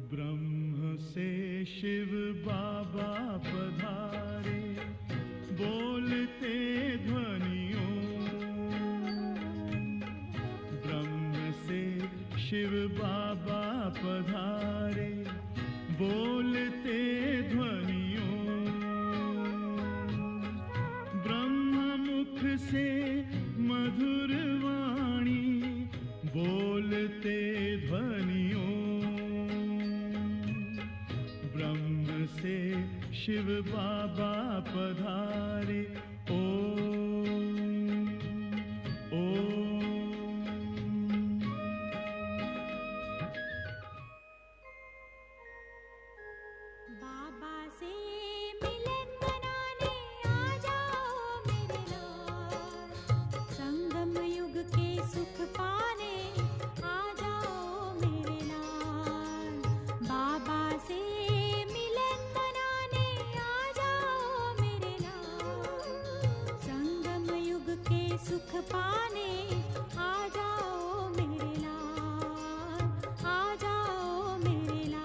ब्रह्म से शिव बाबा पधारे, बोलते ध्वनियों। ब्रह्म से शिव बाबा पधारे, बोलते ध्वनियों। ब्रह्म मुख से मधुर वाणी, बोलते ध्वनियों। ब्रह्म से शिव बाबा पधारे, ओम ओम। बाबा से मिलन मनाने आ जाओ मेरे लाल, संगम युग के सुख पाने आ जाओ मेरे लाल। बाबा से मिलन मनाने आ जाओ मेरे लाल, संगम युग के सुख पाने आ जाओ मेरे लाल, आ जाओ मेरे लाल।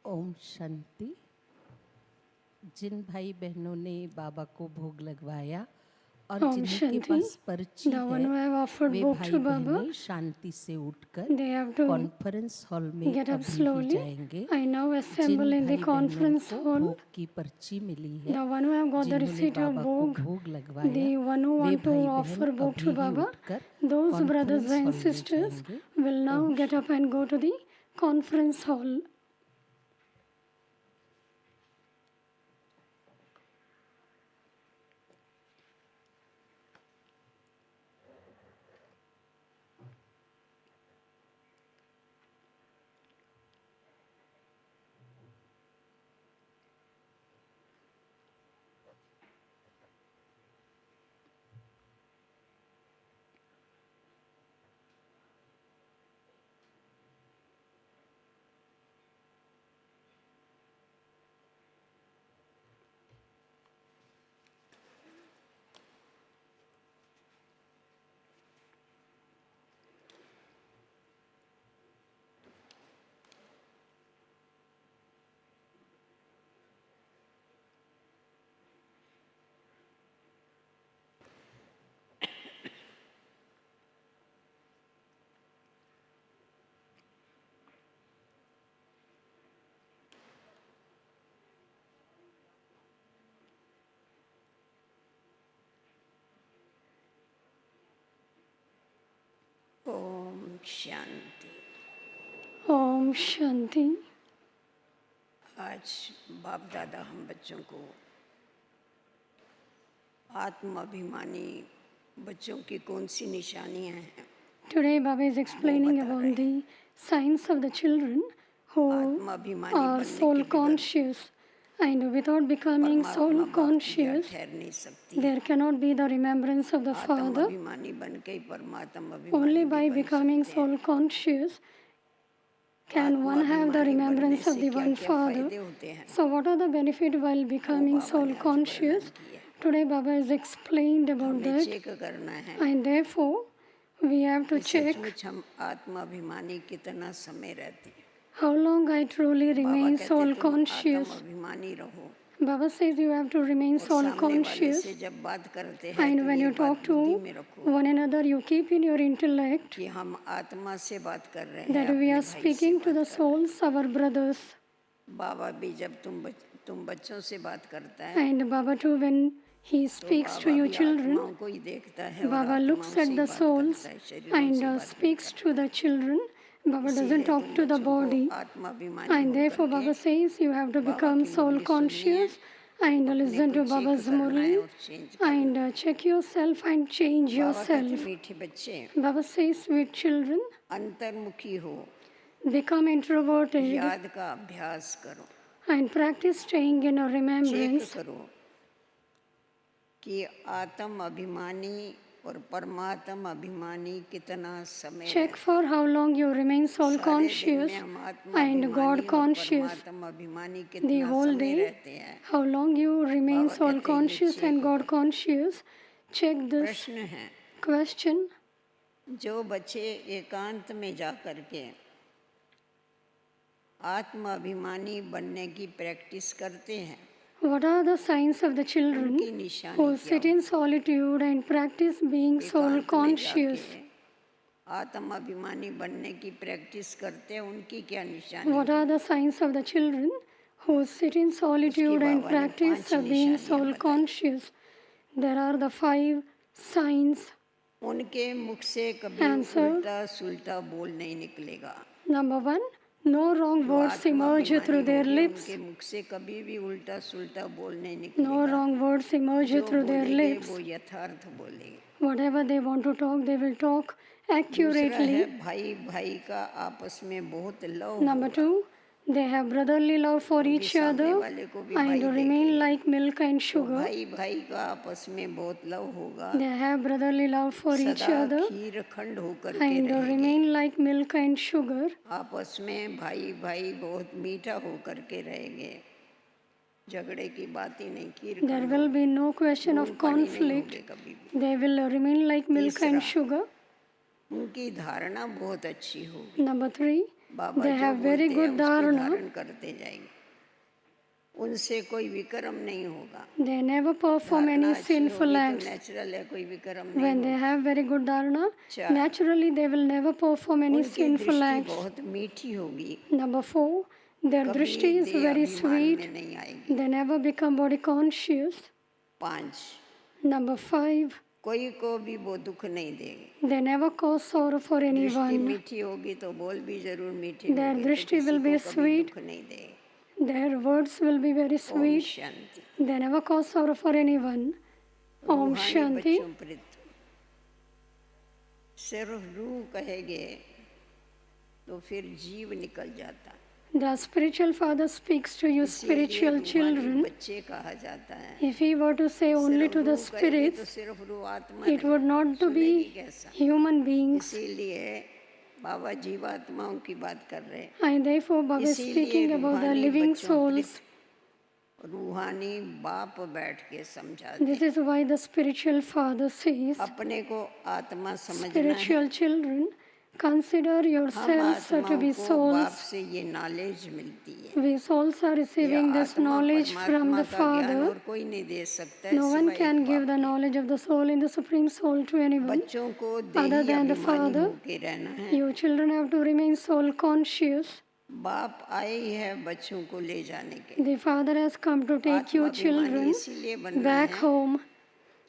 ओम शांति। जिन भाई बहनों ने बाबा को भोग लगवाया और Om जिनके Shanti. पास पर्ची The one who है have offered वे bhog भाई to Baba, बहनें शांति से उठकर they have to conference hall में get up अभी ही slowly. जाएंगे। I now Jin assemble in the भाई बहनों conference को hall. भोग की पर्ची मिली है, The one who have got the जिन्होंने receipt of बाबा को bhog, भोग लगवाया, the one who way want to भाई बहन offer bhog अभी to ही Baba, उठकर those brothers conference and hall में sisters जाएंगे। will now get up and go to the conference hall. Om Shanti. Om Shanti. आज बाप दादा हम बच्चों को आत्माभिमानी बच्चों की कौन सी निशानियां हैं Today Baba is explaining about the signs of the children who आत्माभिमानी are बनने soul के बगैर conscious, and without becoming परमात्मा soul बाप की conscious, याद ठहर नहीं सकती। there cannot be the remembrance of the Father. आत्माभिमानी बन के ही परमात्मा Only अभिमानी by भी बन becoming सकते हैं। soul conscious can one have the आत्माभिमानी remembrance बनने of the से one क्या-क्या Father. फायदे होते हैं? So what are the benefits while becoming Baba soul ने आज conscious? वर्णन किया। Today Baba has explained about हमें that, चेक करना है and therefore we have to कि check सचमुच हम आत्माभिमानी कितना समय रहते हैं। how long I truly Baba remain कहते soul तुम conscious. आत्माभिमानी रहो। Baba says you have to remain और soul सामने वाले conscious, से जब बात करते हैं and तो when ये you बात talk to बुद्धि में रखो one another, you keep in your intellect कि हम आत्मा से बात कर रहे हैं, that we अपने are भाई से speaking to बात the कर रहे souls, our brothers. हैं। बाबा भी जब तुम बच्चों से बात करता है And Baba too, when he तो speaks to बाबा you भी children, आत्माओं को ही देखता है और Baba आत्माओं looks से at ही the बात souls करता है, शरीरों से and बात speaks नहीं to the children. Baba करता। doesn't इसीलिए talk तुम to the बच्चों को body. आत्माभिमानी And therefore होकर Baba के says you have to Baba become की soul मुरली सुननी है, conscious and अपने listen को to चेक Baba's करना है Murli और चेंज करना है। and check yourself and change बाबा कहते हैं yourself. मीठे बच्चे Baba says, sweet children, अंतर्मुखी हो, become introverted याद का अभ्यास करो, and practice staying in a check remembrance. करो कि आत्म अभिमानी और परमात्मा अभिमानी कितना समय Check for how long you remain soul सारे दिन conscious में हम आत्मा and अभिमानी God और conscious. परमात्मा अभिमानी The कितना whole समय day, रहते हैं। how long you remain Baba soul कहते हैं, ये conscious चेक and God करो। conscious. Check this प्रश्न है, question. जो बच्चे एकांत में जा करके आत्मा अभिमानी बनने की प्रैक्टिस करते हैं, What are the signs of the children उनकी निशानी who क्या sit in solitude and practice being soul एकांत में conscious? जाके आत्मा अभिमानी बनने की प्रैक्टिस करते हैं, उनकी क्या निशानी What are the signs of the children who sit in solitude and बाबा ने practice 5 being निशानियां soul बताई। conscious? There are the 5 signs. उनके मुख से कभी Answer. उल्टा सुल्टा बोल नहीं निकलेगा। Number 1, no wrong जो words आत्मा emerge अभिमानी through their होंगे, lips. उनके मुख से कभी भी उल्टा सुल्टा बोल नहीं No निकलेगा। wrong words emerge जो through their बोलेंगे lips. वो यथार्थ बोलेंगे। Whatever they want to talk, they will talk दूसरा है accurately. भाई भाई का आपस में बहुत लव Number होगा। 2, they have brotherly love for क्योंकि each सामने other वाले को भी and भाई देख remain लिया। like milk and तो sugar. भाई भाई का आपस में बहुत लव होगा, They have brotherly love for each सदा other खीर खंड होकर के and रहेंगे। remain like milk and sugar. आपस में भाई भाई बहुत मीठा होकर के रहेंगे, झगड़े की बात ही नहीं, खीर There खंड will होगा। be no question खून of पानी नहीं conflict. होंगे कभी भी। They will remain like milk and तीसरा, sugar. उनकी धारणा बहुत अच्छी होगी। Number 3, बाबा They जो have very बोलते हैं good उसको dharana. धारण करते जाएंगे, उनसे कोई विक्रम नहीं होगा। They never perform धारणा any अच्छी sinful होगी acts. तो नेचुरल है, कोई विक्रम नहीं When they होगा। have very good dharana, चार, naturally they will never perform any उनकी sinful दृष्टि acts. बहुत मीठी होगी, Number 4, their कभी drishti is देह very अभिमान में sweet. नहीं आएगी। They never become body conscious. 5, Number 5, कोई को भी वो दुख नहीं देंगे। they never cause sorrow for दृष्टि anyone. मीठी होगी तो बोल भी जरूर मीठे Their होंगे, तो दृष्टि किसी will को be कभी sweet. दुख नहीं देंगे। Their words will be very Om sweet. Shanti. They never cause sorrow for anyone. Om रूहानी Shanti. बच्चों प्रति सिर्फ रूह कहेंगे तो फिर जीव निकल जाता है। The spiritual father speaks to you, इसीलिए spiritual रूहानी children. बच्चे कहा जाता है। If he were to say only सिर्फ to the रूह कहेंगे तो spirits, सिर्फ रूह आत्मा it would not to सुनेगी be कैसा? human beings. इसीलिए बाबा जीवात्माओं की बात कर रहे हैं। And therefore, Baba is इसीलिए speaking about the रूहानी living बच्चों souls. प्रति रूहानी बाप बैठ के समझाते This is why the spiritual father says, अपने को आत्मा समझना है। spiritual children, consider हम yourselves to आत्माओं be को बाप souls. से ये नॉलेज मिलती है। We souls are ये receiving this आत्मा knowledge from परमात्मा the का ज्ञान Father. और कोई नहीं दे सकता है No one सिवाय can एक give the बाप knowledge of the soul in the Supreme Soul to के। anyone. बच्चों को Other देही than the अभिमानी Father, होके रहना है। you children have to remain soul conscious. बाप आए ही है बच्चों को ले जाने के। The Father has come to take you आत्मा अभिमानी children इसीलिए बनना back है home.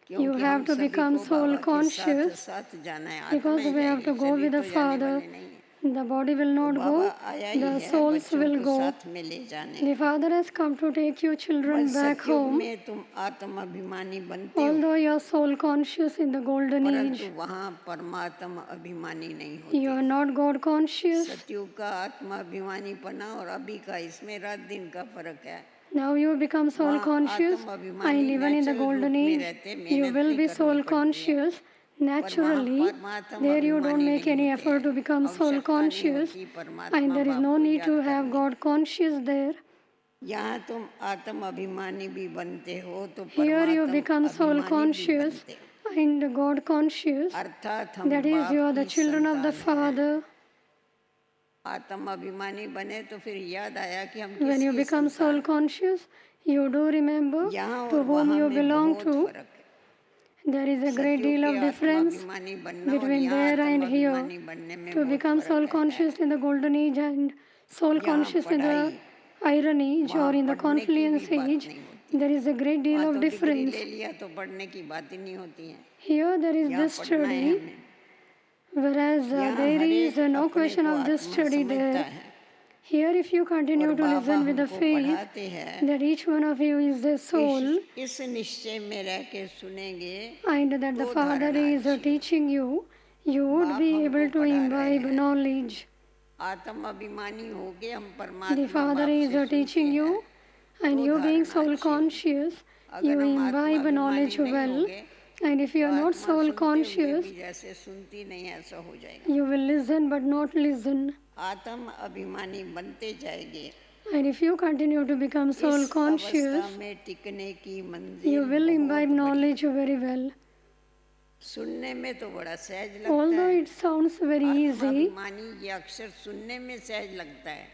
क्योंकि You हम have to सभी become को soul बाबा के conscious साथ जाना है। because आत्माएं we have to जाएगी, go शरीर with the तो जाने Father. वाले नहीं है। The body will not Baba go, आया ही the है souls बच्चों will को go. साथ में ले जाने। The Father has come to take you children बस back सतयुग home. में तुम आत्मा अभिमानी बनते हो, Although you are soul conscious in the golden परंतु age, वहाँ परमात्मा अभिमानी नहीं you होते। are not God conscious. सतयुग का आत्मा अभिमानी पना और अभी का इसमें रात दिन का फर्क है। Now you become soul वहाँ conscious, आत्मा अभिमानी and even in the natural golden रूप में age, रहते, you मेहनत will नहीं be करनी soul पड़ती है। conscious. Naturally, परमात्मा there you don't अभिमानी make नहीं any होते effort to हैं। become soul आवश्यकता नहीं conscious, होती परमात्मा and there is बाप no को need याद to have करने God conscious there. की। यहाँ तुम आत्म अभिमानी भी बनते हो तो Here you परमात्मा become soul अभिमानी भी conscious बनते हो। and God conscious. अर्थात हम That is, बाप you are the की children of the संतान हैं। Father. आत्म अभिमानी बने तो फिर याद आया कि हम When you किसकी become संतान soul हैं। conscious, you do remember यहाँ to और whom वहाँ you में belong बहुत to. फर्क है। There is a great सतयुग deal के of आत्मा difference अभिमानी बनना और between यहाँ there and आत्म here. अभिमानी बनने में To बहुत become फर्क soul है। conscious in the golden age and soul यहाँ conscious in the पढ़ाई, iron age वहाँ or in the पढ़ने की confluence भी बात age, नहीं होती। there is a great deal वहाँ of तो डिग्री difference. ले लिया तो पढ़ने की बात ही नहीं होती है। Here there is यहाँ this पढ़ना है study, हमें। whereas यहाँ there हर is एक no अपने question को of this आत्मा study समझता there. है Here if you continue और to Baba listen with the हमको faith पढ़ाते हैं। that each one of you is a soul इस निश्चय में रह के सुनेंगे and that the तो Father धारणा is अच्छी teaching you, you would बाप be हमको able to पढ़ा रहे imbibe हैं। knowledge. आत्म अभिमानी हो गए हम The परमात्मा Father बाप is से सुनते teaching हैं। you, and तो you being धारणा soul अच्छी होगी। conscious, अगर you हम आत्मा imbibe अभिमानी knowledge नहीं well, होंगे and if you तो are not आत्मा soul सुनते हुए conscious, भी जैसे सुनती नहीं ऐसा हो जाएगा। you will listen but not listen. आत्म अभिमानी बनते जाएंगे। And if you continue to become soul इस conscious, अवस्था में टिकने की you मंजिल will बहुत imbibe बड़ी। knowledge very well. सुनने में तो बड़ा सहज लगता Although है। it sounds very आत्म easy, अभिमानी ये अक्षर सुनने में सहज लगता है,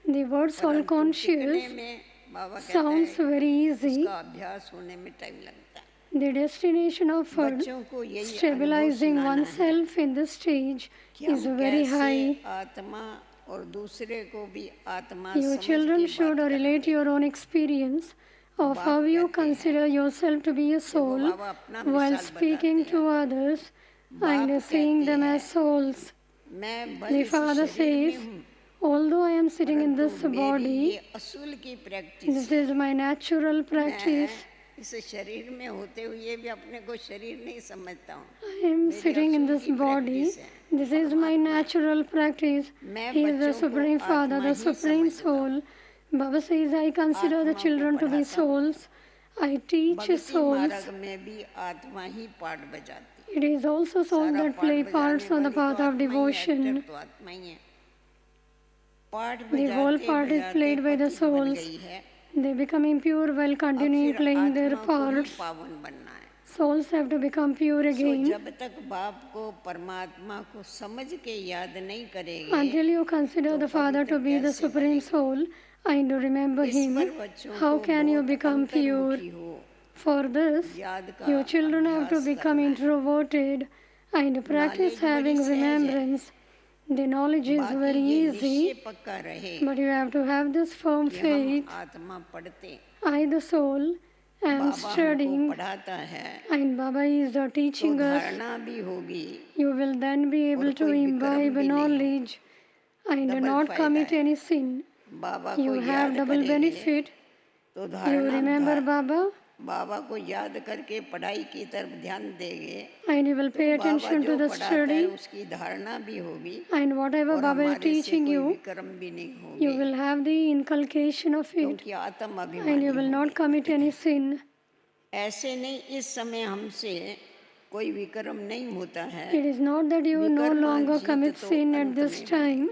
the word soul परंतु टिकने conscious में बाबा कहता sounds है very easy. उसका अभ्यास होने में टाइम लगता है। The destination of बच्चों को यही अनुभव stabilizing सुनाना है oneself in this stage कि is हम very कैसे high. आत्मा और दूसरे को भी आत्मा You समझ children के should बात relate your own experience of बाप how you कहते हैं। consider yourself to be a soul बाबा अपना while मिसाल speaking बताते to others and बाप seeing कहते them हैं, as souls. मैं भले The इस Father शरीर में says, हूँ, although I am sitting in this परंतु मेरी body, ये असूल की practice this is my natural मैं practice. इस शरीर में होते हुए भी अपने को शरीर नहीं समझता हूँ। I am sitting in this body. This is my natural practice. मैं He is the बच्चों को Supreme Father, आत्मा the ही Supreme समझता Soul. Baba says, I consider the आत्मा को children to be पढ़ाता हूँ। souls. I teach भक्ति souls. मार्ग में भी आत्मा ही पाठ बजाती है। It is also souls सारा that पाठ play बजाने parts on the वाली तो path of आत्मा ही है, devotion. actor तो आत्मा ही है। पाठ The whole बजाते part is बजाते played by the पतित बन souls. गई है। They become impure while अब continuing फिर playing their आत्मा को ही parts. पावन बनना है। souls have to become pure again. जब तक बाप को परमात्मा को समझ के याद नहीं करेंगे, Until you consider the Father to be the Supreme Soul and to remember Him, how can you become pure? For this, your children have to become introverted and practice having remembrance. The knowledge is very easy, but you have to have this firm faith. I, the soul, am studying, and Baba is teaching us. You will then be able to imbibe knowledge and not commit any sin. You have double benefit. You remember Baba, बाबा को याद करके पढ़ाई की तरफ ध्यान देंगे, and you will pay attention to the study, उसकी धारणा भी होगी, and whatever Baba is teaching you, Vikram भी नहीं होगी, you will have the inculcation of it, क्योंकि आत्म and अभिमानी you will not commit any sin. ऐसे नहीं इस समय हमसे कोई विक्रम नहीं होता है. It is not that you no longer commit sin at this time,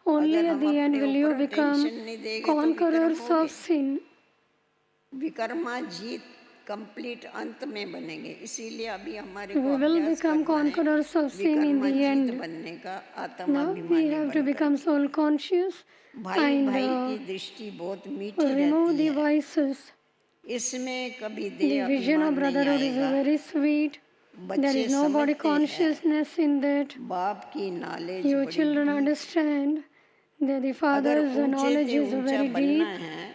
only at the end will you become conquerors of sin. विकर्मा जीत कंप्लीट अंत में बनेंगे, इसीलिए अभी हमारे We को will अभ्यास become करना है conquerors of sin in विकर्मा the Jeet end. बनने का आत्म Now we अभिमानी have to बनकर. become soul conscious भाई and भाई की दृष्टि बहुत मीठी remove रहती the है. vices. इसमें कभी The देह vision of अभिमान नहीं brotherhood is आएगा. very sweet. There बच्चे is no body समझते हैं consciousness in that. बाप की नॉलेज You बड़ी children deep. understand that the अगर Father's ऊंचे knowledge से is ऊंचा very बनना deep. है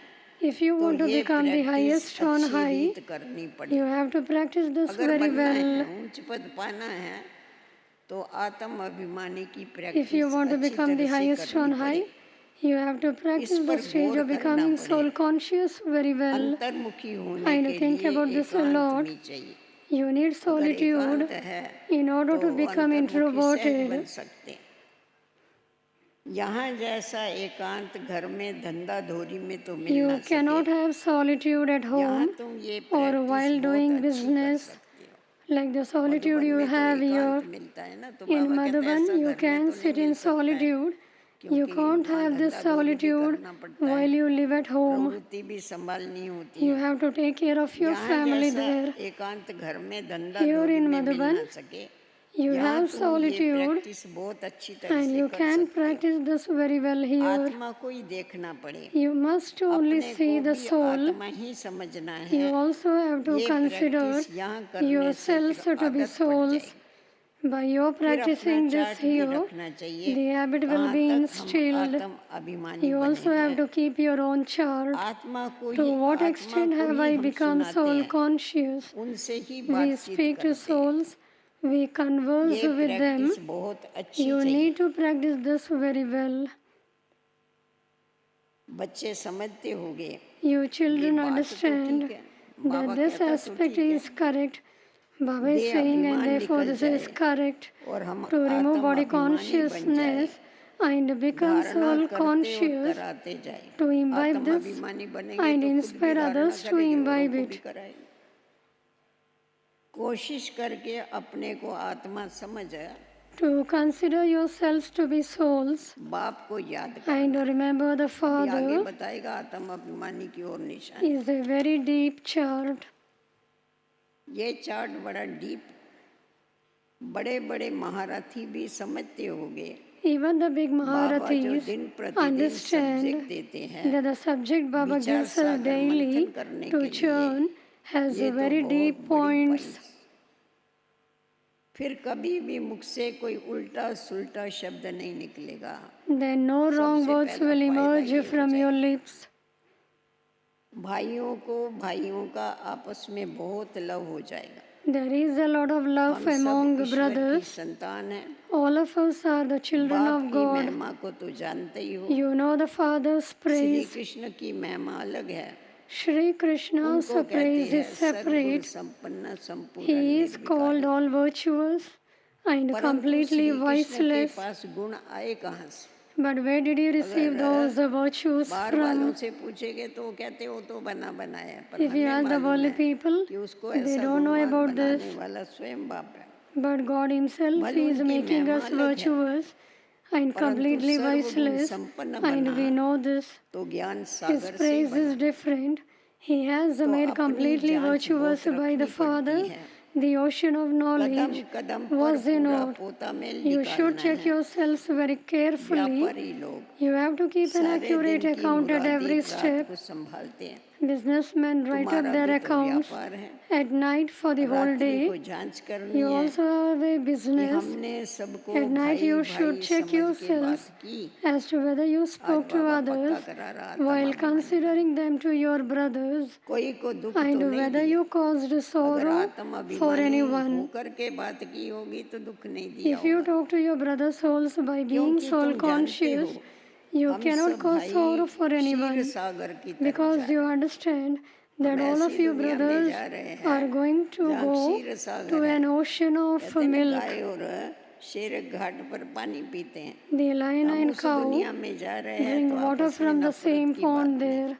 If you तो want to ये become the practice highest on अच्छी high, रीत करनी you पड़ेगी. have to practice this अगर very बनना है, well. ऊंच पद पाना है, तो आत्म अभिमानी की If practice you want to अच्छी become the तरह से highest on करनी high, पड़ेगी. you have to practice पर the stage गौर of करना becoming पड़ेगा. soul conscious very well. अंतर्मुखी होने And के think लिए about this a एकांत lot. भी चाहिए. You need अगर solitude एकांत है in order to तो become अंतर्मुखी सहज introverted. बन सकते हैं. यहाँ जैसा एकांत घर में धंधा धोरी में तो मिल You ना cannot सके. have solitude at यहाँ home तुम ये or प्रैक्टिस while बहुत doing अच्छी कर business. सकते हो. Like the solitude Madhuban you में तो have here एकांत मिलता है ना, तो in बाबा कहते हैं Madhuban, ऐसा you घर में can तो नहीं sit in मिल सकता है, solitude. You क्योंकि can't वहाँ have this धंधा धोरी भी solitude करना पड़ता है, while you live at home. प्रवृत्ति भी संभालनी होती You है. have to take care of your यहाँ family जैसा there. एकांत घर में धंधा Here धोरी in में मिल Madhuban, ना सके, You यहाँ have तुम ये solitude प्रैक्टिस बहुत अच्छी तरह and से you कर can सकते हो. practice this very well here. आत्मा को ही देखना पड़े. You must only अपने see को the भी soul. आत्मा ही समझना है. You also have to ये consider प्रैक्टिस यहाँ करने से yourselves फिर to be आदत पड़ souls. जाएगी. By your फिर अपना practicing this चार्ट भी here, रखना चाहिए. the habit will कहाँ be तक हम instilled. आत्म अभिमानी You also बने have हैं. to keep your own chart. आत्मा को To ही what आत्मा extent को have ही I हम become सुनाते soul हैं. conscious? उनसे ही We बातचीत speak to करते हैं. souls, we converse ये with them. प्रैक्टिस बहुत अच्छी You चाहिए. need to practice this very well. बच्चे समझते होंगे. You children बात तो understand ठीक है. बाबा that this कहता तो aspect ठीक है. is correct. Baba is देह saying, and अभिमान therefore निकल this is जाए correct. और हम To remove आत्म body अभिमानी बन जाए. consciousness and become धारणा soul करते और conscious, कराते जाए. to imbibe आत्म this अभिमानी बनेंगे and तो खुद भी inspire धारणा others to करेंगे, imbibe औरों को भी it. कराएंगे. कोशिश करके अपने को आत्मा समझ To consider yourselves to be souls बाप को याद कर. and remember the आगे Father बताएगा आत्म अभिमानी की ओर निशान. is a very deep chart. ये चार्ट बड़ा डीप, बड़े बड़े महारथी भी समझते होंगे. Even the big बाबा जो Maharathis दिन प्रतिदिन सब्जेक्ट understand देते हैं, that the subject Baba विचार gives us सागर daily मंथन करने to के लिए churn has ये तो very बहुत deep बड़ी points. points. फिर कभी भी मुख से कोई उल्टा सुल्टा शब्द नहीं निकलेगा. Then no wrong सबसे words पहला will फायदा emerge ये हो from your जाएगा. lips. भाइयों को भाइयों का आपस में बहुत लव हो जाएगा. There is a lot of love हम among सब ईश्वर की brothers. संतान हैं. All of us are the children बाप of की God. महिमा को तो जानते ही हो. You know the Father's Shri praise. Krishna की महिमा अलग है. Shri Krishna's उनको कहते praise हैं is सर्वगुण separate. संपन्न संपूर्ण He is called निर्विकार. all virtuous and परंतु completely श्री कृष्ण के viceless. पास गुण आए कहाँ से? But where did he receive those virtues बाहर वालों from? से पूछेंगे तो वो कहते हो तो बना बनाया है. पर If you हमें ask the मालूम worldly है people, कि उसको they ऐसा don't know गुणवान about बनाने this. वाला स्वयं बाप है. But God Himself भले is उनकी making महिमा us अलग है. virtuous and परंतु completely सर्वगुण viceless, संपन्न and we बना know this. तो ज्ञान His सागर से praise बना. is different. He has तो made अपनी completely जांच virtuous बहुत by the रखनी Father. पड़ती है. The ocean of knowledge was in order. You should check yourselves very carefully. You have to keep an accurate account at every step. Businessmen write up their accounts at night for the whole day. You also have a business. At night you should check yourselves as to whether you spoke to others while considering them to your brothers, and whether you caused sorrow for anyone. If you talk to your brother's souls by being soul conscious, you cannot cause sorrow for anyone, because you understand that all of you brothers are going to go to an ocean of milk. The lion and cow drink water from the same pond there.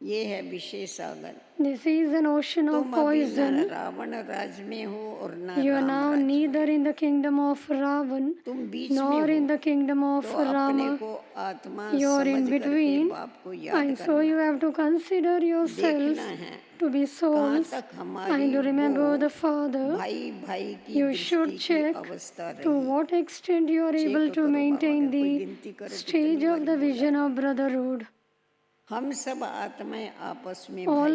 This is an ocean of poison. You are now neither in the kingdom of Ravan nor in the kingdom of Rama. You are in between, and so you have to consider yourselves to be souls and to remember the Father. You should check to what extent you are able to maintain the stage of the vision of brotherhood. All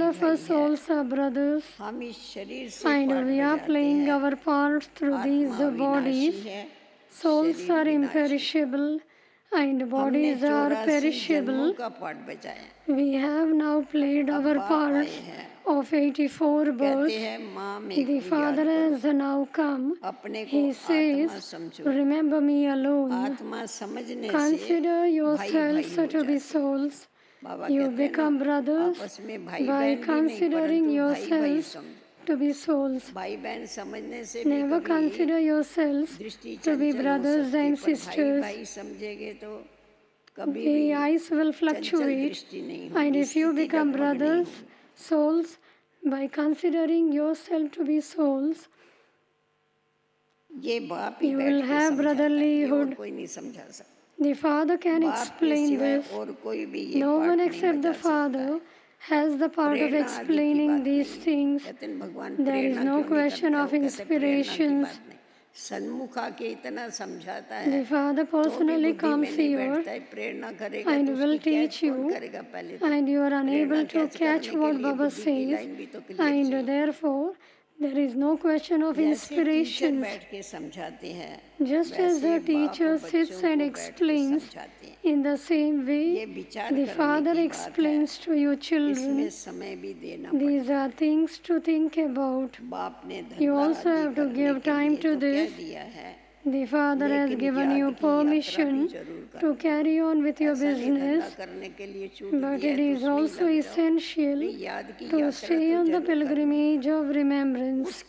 of us souls are brothers, and we are playing our parts through these bodies. Souls are imperishable and bodies are perishable. We have now played our parts of 84 births. The Father has now come. He says, remember me alone. Consider yourselves to be souls. You become brothers by considering yourselves to be souls. Never consider yourselves to be brothers and sisters. The eyes will fluctuate, and if you become brothers, souls, by considering yourself to be souls, you will have brotherlyhood. The Father can explain this. No one except the Father has the part of explaining these things. There is no question of inspirations. The Father personally comes here and will teach you, and you are unable to catch what Baba says, and therefore there is no question of inspirations. Just as the teacher sits and explains, in the same way, the Father explains to you children. These are things to think about. You also have to give time to this. The Father has given you permission to carry on with your business, but it is also essential to stay on the pilgrimage of remembrance.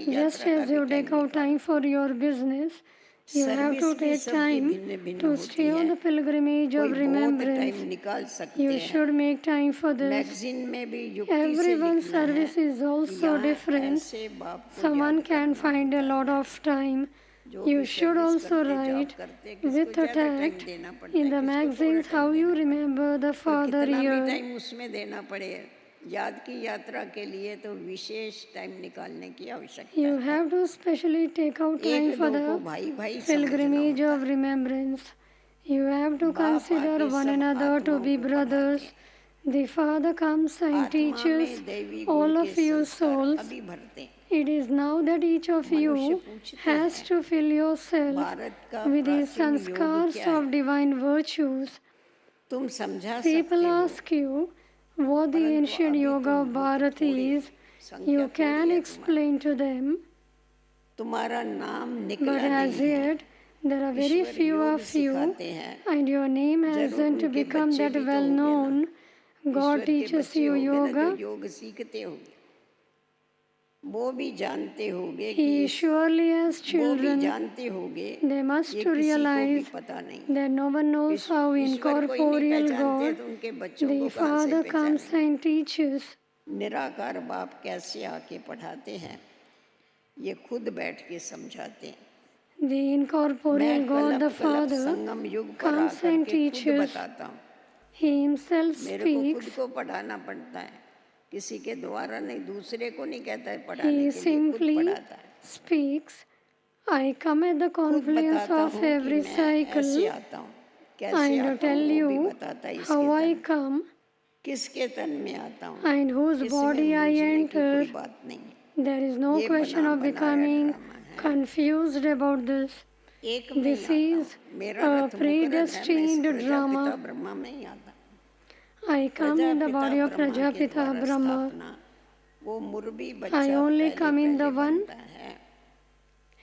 Just as you take out time for your business, you have to take time to stay on the pilgrimage of remembrance. You should make time for this. Everyone's service is also different. Someone can find a lot of time. You should also write with a tact in the magazines how you remember the Father here. You have to specially take out time for the pilgrimage of remembrance. You have to consider one another to be brothers. The Father comes and teaches all of you souls. It is now that each of you has to fill yourself with the sanskars of divine virtues. People ask you what the ancient yoga of Bharat is. You can explain to them, but as yet there are very few of you, and your name hasn't become that well known. God teaches you yoga. He surely has children. They must realize that no one knows how incorporeal God, the Father, comes and teaches. The incorporeal God, the Father, comes and teaches. He himself मेरे को खुद speaks. को पढ़ाना पड़ता है, किसी के द्वारा नहीं, दूसरे को नहीं कहता है He पढ़ाने के लिए, खुद simply पढ़ाता है। speaks. I come at the खुद confluence बताता of हूँ कि every मैं cycle ऐसे आता हूँ, कैसे and आता tell हूँ, वो भी you बताता है how इसके I तन, come किसके तन में आता हूँ, and whose इसमें body I मूंझने की enter. कोई बात नहीं है। There is no ये question बना of बनाया becoming ड्रामा है। confused about this. एक में This ही आता is हूँ, मेरा a रथ मुकरद है, मैं इस predestined प्रजापिता drama. ब्रह्मा में ही आता हूँ। I come in the Prajapita body of Brahma के Prajapita द्वारा Brahma. स्थापना, वो मुर्बी I बच्चा only पहले come in the पहले one. बनता है।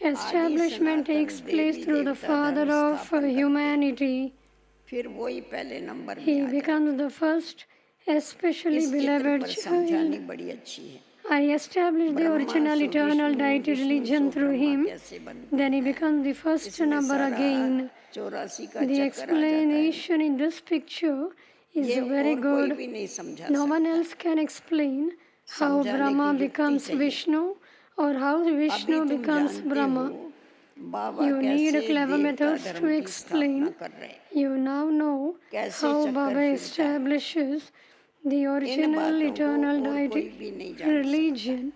Establishment takes place through the Father of humanity. फिर वही पहले नंबर He में आ जाता है। becomes the first, especially इस चित्र beloved पर child. समझानी बड़ी अच्छी है। I established the original eternal deity religion through him. Then he becomes the first number again. 84 का The चक्कर आ जाता है। explanation in this picture is ये very और कोई good. भी नहीं समझा No one सकता। else can explain how समझाने Brahma की युक्ति becomes चाहिए। Vishnu or how अभी Vishnu तुम becomes जानते Brahma. हो बाबा You need कैसे clever देवता methods to धर्म की स्थापना explain. कर रहे हैं, You now know कैसे how चक्कर Baba फिरता है। establishes the इन original बातों को eternal और कोई deity भी नहीं जान सकता। religion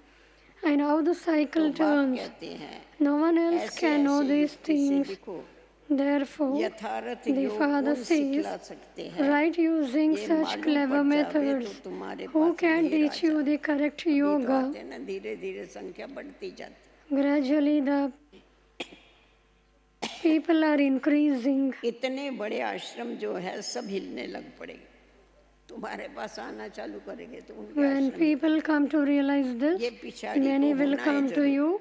and how the तो cycle बाप turns. कहते हैं No one else ऐसे can know ऐसे these युक्ति से things. लिखो, Therefore, यथार्थ the योग Father कौन says, सिखला सकते हैं, write using ये such मालूम clever पड़ जावे methods. तो तुम्हारे Who pass can there uh teach you जाए। the correct अभी तो yoga? आते हैं ना, धीरे धीरे संख्या बढ़ती जाती। Gradually, the people are increasing. इतने बड़े आश्रम जो है सब हिलने लग पड़ेंगे, तुम्हारे पास आना चालू करेंगे तो उनके When आश्रम people come to realize this, ये पिछाड़ी many को will होना है come to जरूर। you.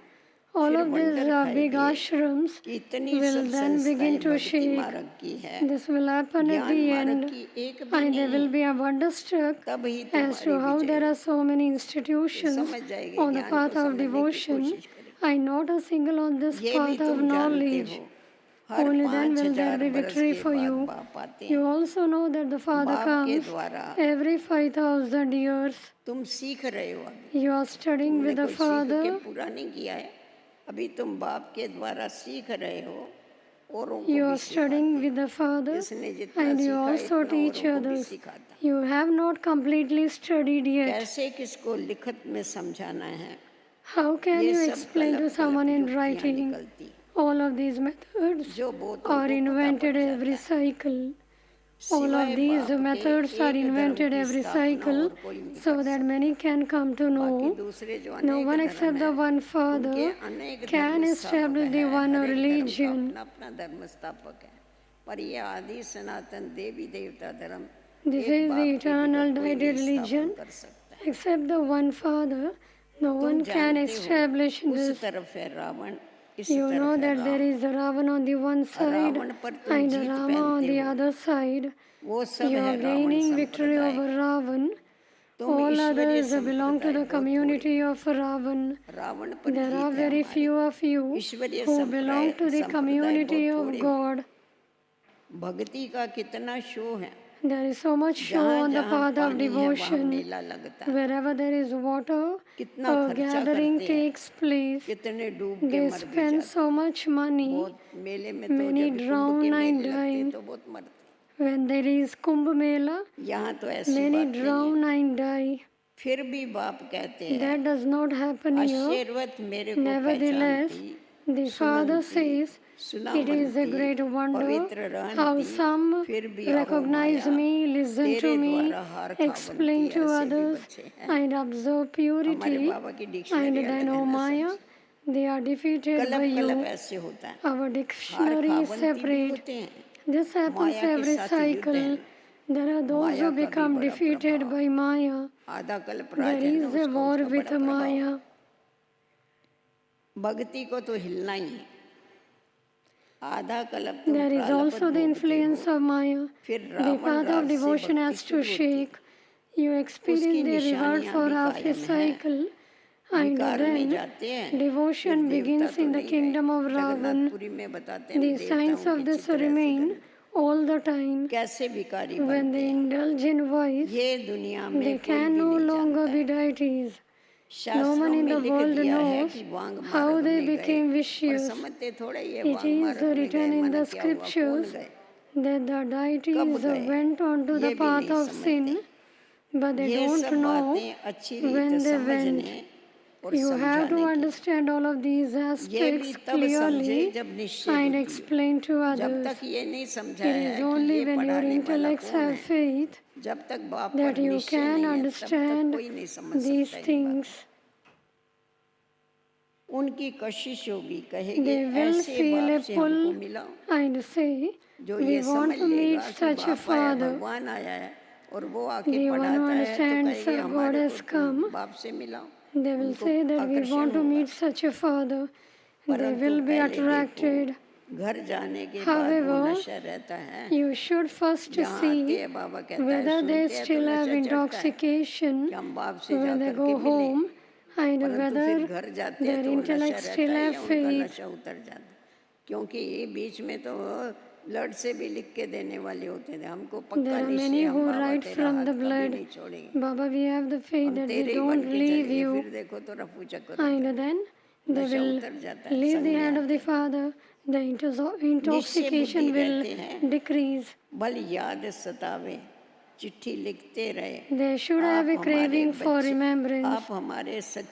All फिर of these वंडर big खाएंगे ashrams कि इतनी will सब then begin संस्थाएं to भक्ति shake. मार्ग की है, This will happen at ज्ञान the मार्ग end, की एक भी and they नहीं, will be wonderstruck तब ही as to तुम्हारी how विजय there are होगी। so many institutions समझ जाएंगे, on the ज्ञान path को of समझने की devotion, कोशिश करेंगे। and not a single on this ये भी path of तुम जानते knowledge. हो, हर Only then will there 5000 be बरस victory के for बाद you. बाप आते You हैं। also know that the Father बाप के comes द्वारा every 5,000 years. तुम सीख रहे हो, अभी You are studying तुमने with the कोई सीख के Father. पूरा नहीं किया है, अभी तुम बाप के द्वारा सीख रहे हो, औरों को You भी are studying सिखाते with the Father, इसने जितना and you सीखा also इतना teach औरों को भी others. सिखाता। You have not completely studied yet. कैसे किसको लिखत में समझाना है, How can ये you सब explain to कलप someone कलप in युक्तियाँ writing? निकलती, All of these methods जो बहुतों are को पता invented पड़ every जाता है। cycle. All सिवाय of these बाप के methods are एक धर्म invented की every स्थापना cycle और कोई नहीं so कर that सकता। many can come to बाकी know. दूसरे जो No अनेक one धर्म except the हैं, one उनके Father अनेक can धर्म establish स्थापक the हैं, one हर एक धर्म का religion. अपना अपना धर्म स्थापक है, पर ये आदि सनातन देवी देवता धर्म This एक is बाप the के eternal बिना कोई deity नहीं religion. स्थापन कर सकता है। Except the one Father, no तुम one can जानते हो establish उस this. तरफ है रावण, इस You know तरफ है that there Ram, is a Ravan on the one side Ravan पर तुम and जीत Rama on पहनते the हो, other side. वो सब You है are रावण gaining victory संप्रदाय। over Ravan. तुम All ईश्वरीय others belong to संप्रदाय the बहुत थोड़े, community of Ravan. रावण पर There are जीत है very हमारी। few of you ईश्वरीय who belong to the संप्रदाय community बहुत of थोड़े। God. भक्ति का कितना शो है, There is so much show जहाँ on the जहाँ path of पानी है वहाँ devotion. मेला लगता है, Wherever there is water, कितना a खर्चा gathering करते हैं, takes place. कितने डूब के They मर भी spend जाते so much money. बहुत मेले में तो Many जब भी कुंभ drown के and मेले लगते die. तो बहुत मरते। When there is Kumbh Mela, यहाँ तो ऐसी many बात नहीं है। drown and die. फिर भी बाप कहते हैं That does not happen here. आशीर्वाद मेरे को Nevertheless, पहचानती, the Father सुनती, says, सुना it is a मनती, great wonder पवित्र how रहती, some फिर भी recognize अहो me, listen तेरे to me, द्वारा हार खा explain बनती, to ऐसे भी others, बच्चे हैं। and observe हमारे purity, बाबा की and डिक्शनरी then, अलग O है ना Maya, सबसे। they are defeated by कलप कलप you. ऐसे होता है, Our हार dictionary खा is बनती भी separate. होते हैं, This happens माया के every साथ युद्ध है cycle. There are those Maya who का भी become बड़ा defeated प्रभाव, by Maya. आधा कल्प There राज है ना is a उसका war उसका with बड़ा प्रभाव। Maya. भक्ति को तो हिलना ही है, आधा कल्प तुम There is प्रालपत also the भोगते influence हो, of Maya. फिर The Ravan path Raj of से devotion भक्ति has to शुरू होती है, shake. You experience उसकी the reward निशानियां for भी half a कायम हैं, cycle. And विकार में then जाते हैं, फिर devotion देवता begins तो in the नहीं kingdom रहे। of Ravan. जगन्नाथपुरी में बताते हैं The ना, signs देवताओं of के this चित्र ऐसे remain करना, all the time. कैसे विकारी When बनते they हैं, indulge in vice, ये दुनिया में they कोई can भी no नहीं longer जानता be है। deities. No शास्त्रों one in में the लिख world दिया है knows कि वांग how मार्ग they में गए, became पर vicious. समझते थोड़े ये It वांग is मार्ग में गए written in माने the क्या हुआ, कौन scriptures गए, that the deities went onto the path of sin, but they don't know when they went. You have to understand all of these aspects clearly and explain to others. It is only when your intellects have faith that you can understand these things. They will feel a pull and say, we want to meet such a father. The one who understands that God has come, they will say that we want to meet such a father. They will be attracted. However, you should first see whether they still have intoxication when they go home and whether their intellect still have faith. There are many who write from the blood. Baba, we have the faith that we don't leave you. And then they will leave the hand of the Father. The intoxication will decrease. They should have a craving for remembrance.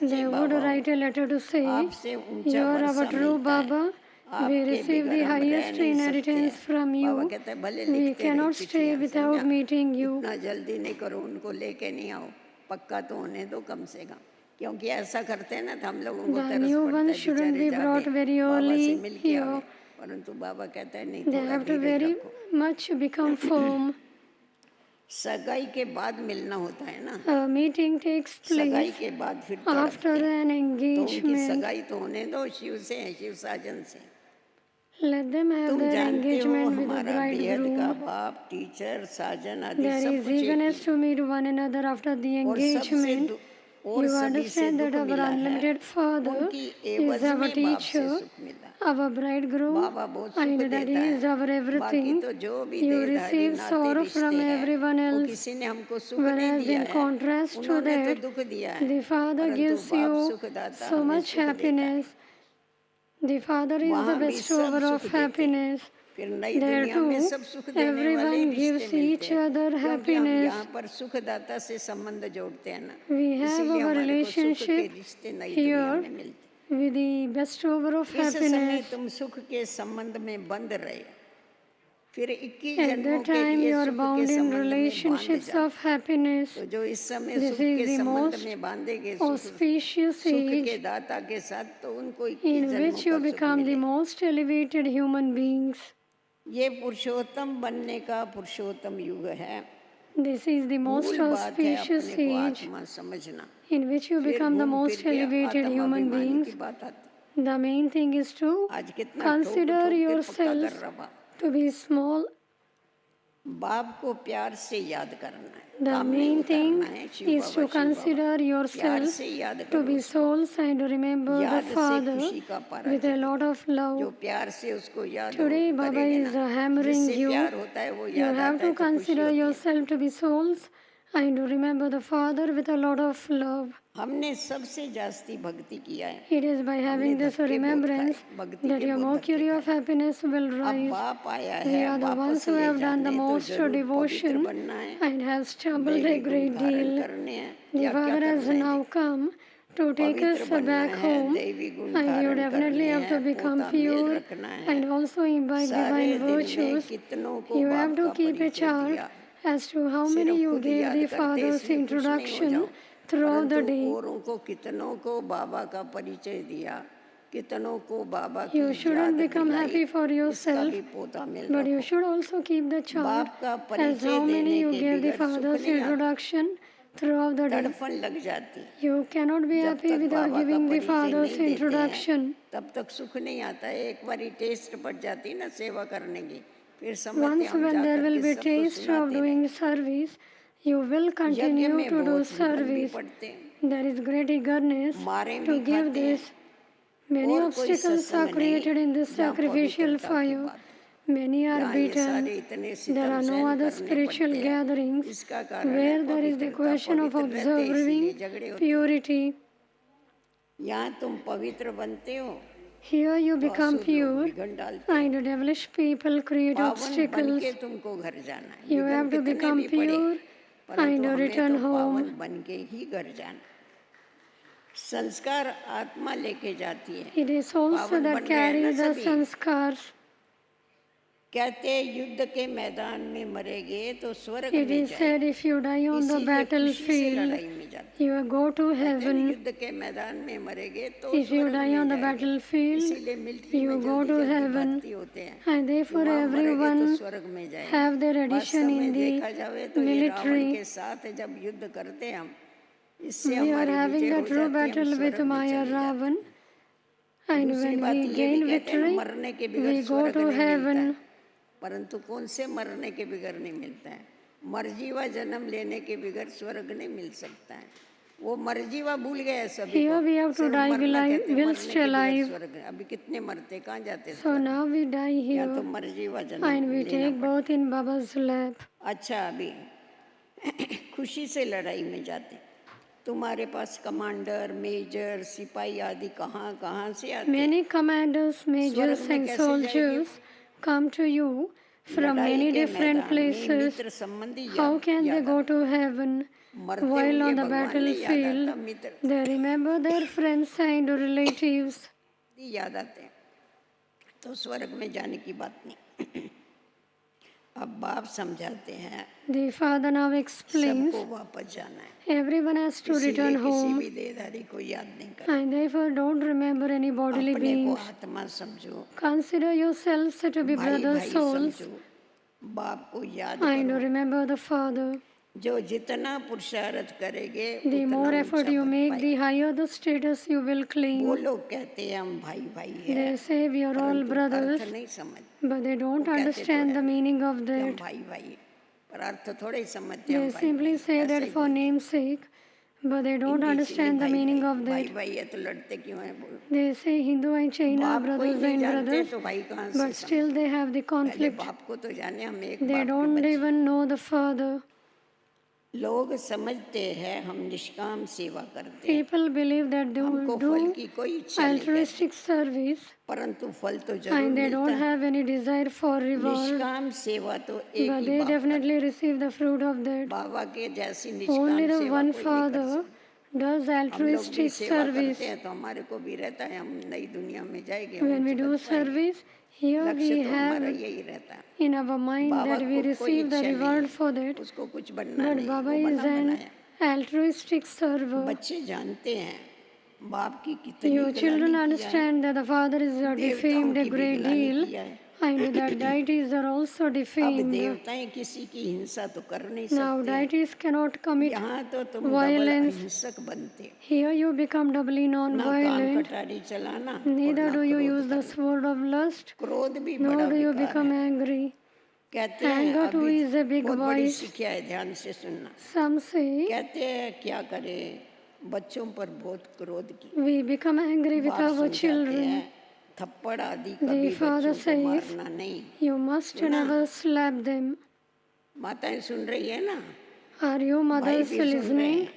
They would write a letter to say, you are our true Baba. We receive the highest inheritance from you. We cannot stay without meeting you. The new ones shouldn't be brought very early here. They have to very much become firm. A meeting takes place after an engagement. Let them have their engagement with the bridegroom. There is eagerness to meet one another after the engagement. You understand that our unlimited Father is our teacher, our bridegroom, and that He is our everything. You receive sorrow from everyone else, whereas in contrast to that, the Father gives you so much happiness. The Father is the bestower of happiness. There too, everyone gives each other happiness. We have our relationship here with the bestower of happiness. At that time, you are bound in relationships of happiness. This is the most auspicious age in which you become the most elevated human beings. This is the most auspicious age in which you become the most elevated human beings. The main thing is to consider yourself to be small. The main thing is to consider yourself to be souls and to remember the Father with a lot of love. Today, Baba is hammering you. You have to consider yourself to be souls and to remember the Father with a lot of love. It is by having this remembrance that your mercury of happiness will rise. We are the ones who have done the most devotion and have stumbled a great deal. The Father has now come to take us back home, and you definitely have to become pure and also imbibe divine virtues. You have to keep a chart as to how many you gave the Father's introduction throughout the day. You shouldn't become happy for yourself, but you should also keep the chart as how many you gave the Father's introduction throughout the day. You cannot be happy without giving the Father's introduction. Once when there will be taste of doing service, you will continue to do service. There is great eagerness to give this. Many obstacles are created in this sacrificial fire. Many are beaten. There are no other spiritual gatherings where there is the question of observing purity. Here you become बहुत से लोग pure, बिगड़ डालते हैं। and devilish people create पावन बन obstacles. के तुमको घर जाना है। You बिगड़ have to कितने become भी पड़े, pure परंतु and हमें return तो home. पावन बन के ही घर जाना। संस्कार आत्मा लेके जाती है। It is also पावन that बन रहे हैं carry ना the सभी। sanskars. कहते युद्ध के मैदान में मरेगे तो स्वर्ग It में is said जाएंगे। if you die on the इसीलिए खुशी से battlefield, लड़ाई में जाते you will go to हैं। heaven. युद्ध के मैदान में मरेगे तो If you स्वर्ग die में on the जाएंगे। battlefield, इसीलिए मिलिट्री you में go to जल्दी heaven. भर्ती होते हैं। And therefore वहाँ मरेगे तो everyone स्वर्ग में जाएंगे। have their वास्तव addition में in देखा the जावे तो ये रावण military. के साथ जब युद्ध करते हैं हम, इससे We are हमारी having विजय the हो true जाती है, हम battle with स्वर्ग में Maya चले जाते हैं। Ravan. And दूसरी when बात we ये भी gain कहते हैं victory, मरने के बगैर we go स्वर्ग to नहीं मिलता heaven. है। परंतु कौन से मरने के बगैर नहीं मिलता है? मर्जीवा जन्म लेने के बगैर स्वर्ग नहीं मिल सकता है। वो मर्जीवा भूल गए सभी Here को। we have to सिर्फ die मरना कहते हैं, whilst मरने के बगैर alive. स्वर्ग है। अभी कितने मरते, कहाँ जाते So स्वर्ग? now we die या तो here मर्जीवा जन्म and we लेना take पड़ता। birth in Baba's lap. अच्छा, अभी खुशी से लड़ाई में जाते। तुम्हारे पास कमांडर, मेजर, सिपाही आदि कहाँ कहाँ से आते हैं? Many commanders, majors, स्वर्ग में and कैसे soldiers come to you from लड़ाई many के different मैदान में places. मित्र संबंधी How याद can they याद go to heaven? मरते While हुए on the भगवान नहीं याद आता, battlefield, Mitra they remember their friends and relatives. याद आते हैं। तो स्वर्ग में जाने की बात नहीं। अब बाप समझाते हैं The father now explains सबको वापस जाना है। everyone has to इसीलिए return किसी home, भी देहधारी को याद नहीं करना। and therefore don't remember any bodily अपने को beings. आत्मा समझो, Consider yourselves to be भाई brother भाई souls समझो, बाप को याद and करो। remember the father. जो जितना पुरुषार्थ करेगे The उतना more effort ऊंचा you पद make, पाएगा। the higher the status you will वो claim. लोग कहते हैं हम भाई भाई हैं, They say we are all परंतु brothers, अर्थ नहीं समझ। but they don't वो कहते understand तो the हैं meaning of कि हम that. भाई भाई हैं, पर अर्थ थोड़े ही समझते हैं They हम भाई simply भाई। say ऐसे that ही for बोलते हैं। name's sake, but they don't Hindi understand the इसीलिए meaning भाई of भाई that. भाई है तो लड़ते क्यों हैं बोल। They say Hindu and China are बाप को ही brothers नहीं and जानते brothers, तो भाई कहाँ से but still समझे? they have the पहले conflict. बाप को तो जाने, हम एक They बाप के don't बच्चे। even know the father. लोग समझते हैं हम निष्काम सेवा करते हैं, People believe that they हमको will फल do की कोई इच्छा नहीं है, altruistic service परंतु फल तो जरूर and they मिलता don't है। have any desire for reward, निष्काम सेवा तो एक but ही they बाप करता definitely receive the fruit of है। that. बाबा के जैसी Only निष्काम the सेवा one कोई नहीं कर father सकता। does हम लोग भी altruistic सेवा service. करते हैं तो हमारे को भी रहता है हम नई दुनिया में जाएंगे, When we ऊंच do पद पाएंगे। service, here लक्ष्य we तो हमारा have यही रहता है। in our mind Baba that we को कोई receive the इच्छा नहीं reward है, for that, उसको कुछ बनना but नहीं, Baba वो is बना an बनाया। altruistic server. बच्चे जानते हैं बाप की कितनी Your children ग्लानि किया है, understand that the father is देवताओं defamed a की भी great ग्लानि deal, किया है। and that deities are also अब defamed. देवताएं किसी की हिंसा तो कर नहीं Now सकते, deities cannot commit यहाँ तो तुम डबल violence. अहिंसक बनते। Here you become doubly ना काम non-violent. कटारी चलाना और Neither ना do you क्रोध use the करना। sword of lust, क्रोध भी nor बड़ा do you विकार become है। angry. कहते हैं Anger too अभी is a big बहुत बड़ी voice. शिक्षा है, ध्यान से सुनना। Some say कहते हैं क्या करें, बच्चों पर बहुत क्रोध की we become angry with बाप our समझाते children. हैं, थप्पड़ आदि कभी father बच्चों को says, मारना नहीं। You must never slap them. माताएं सुन रही है ना, Are you mothers भी सुन रहे listening? हैं।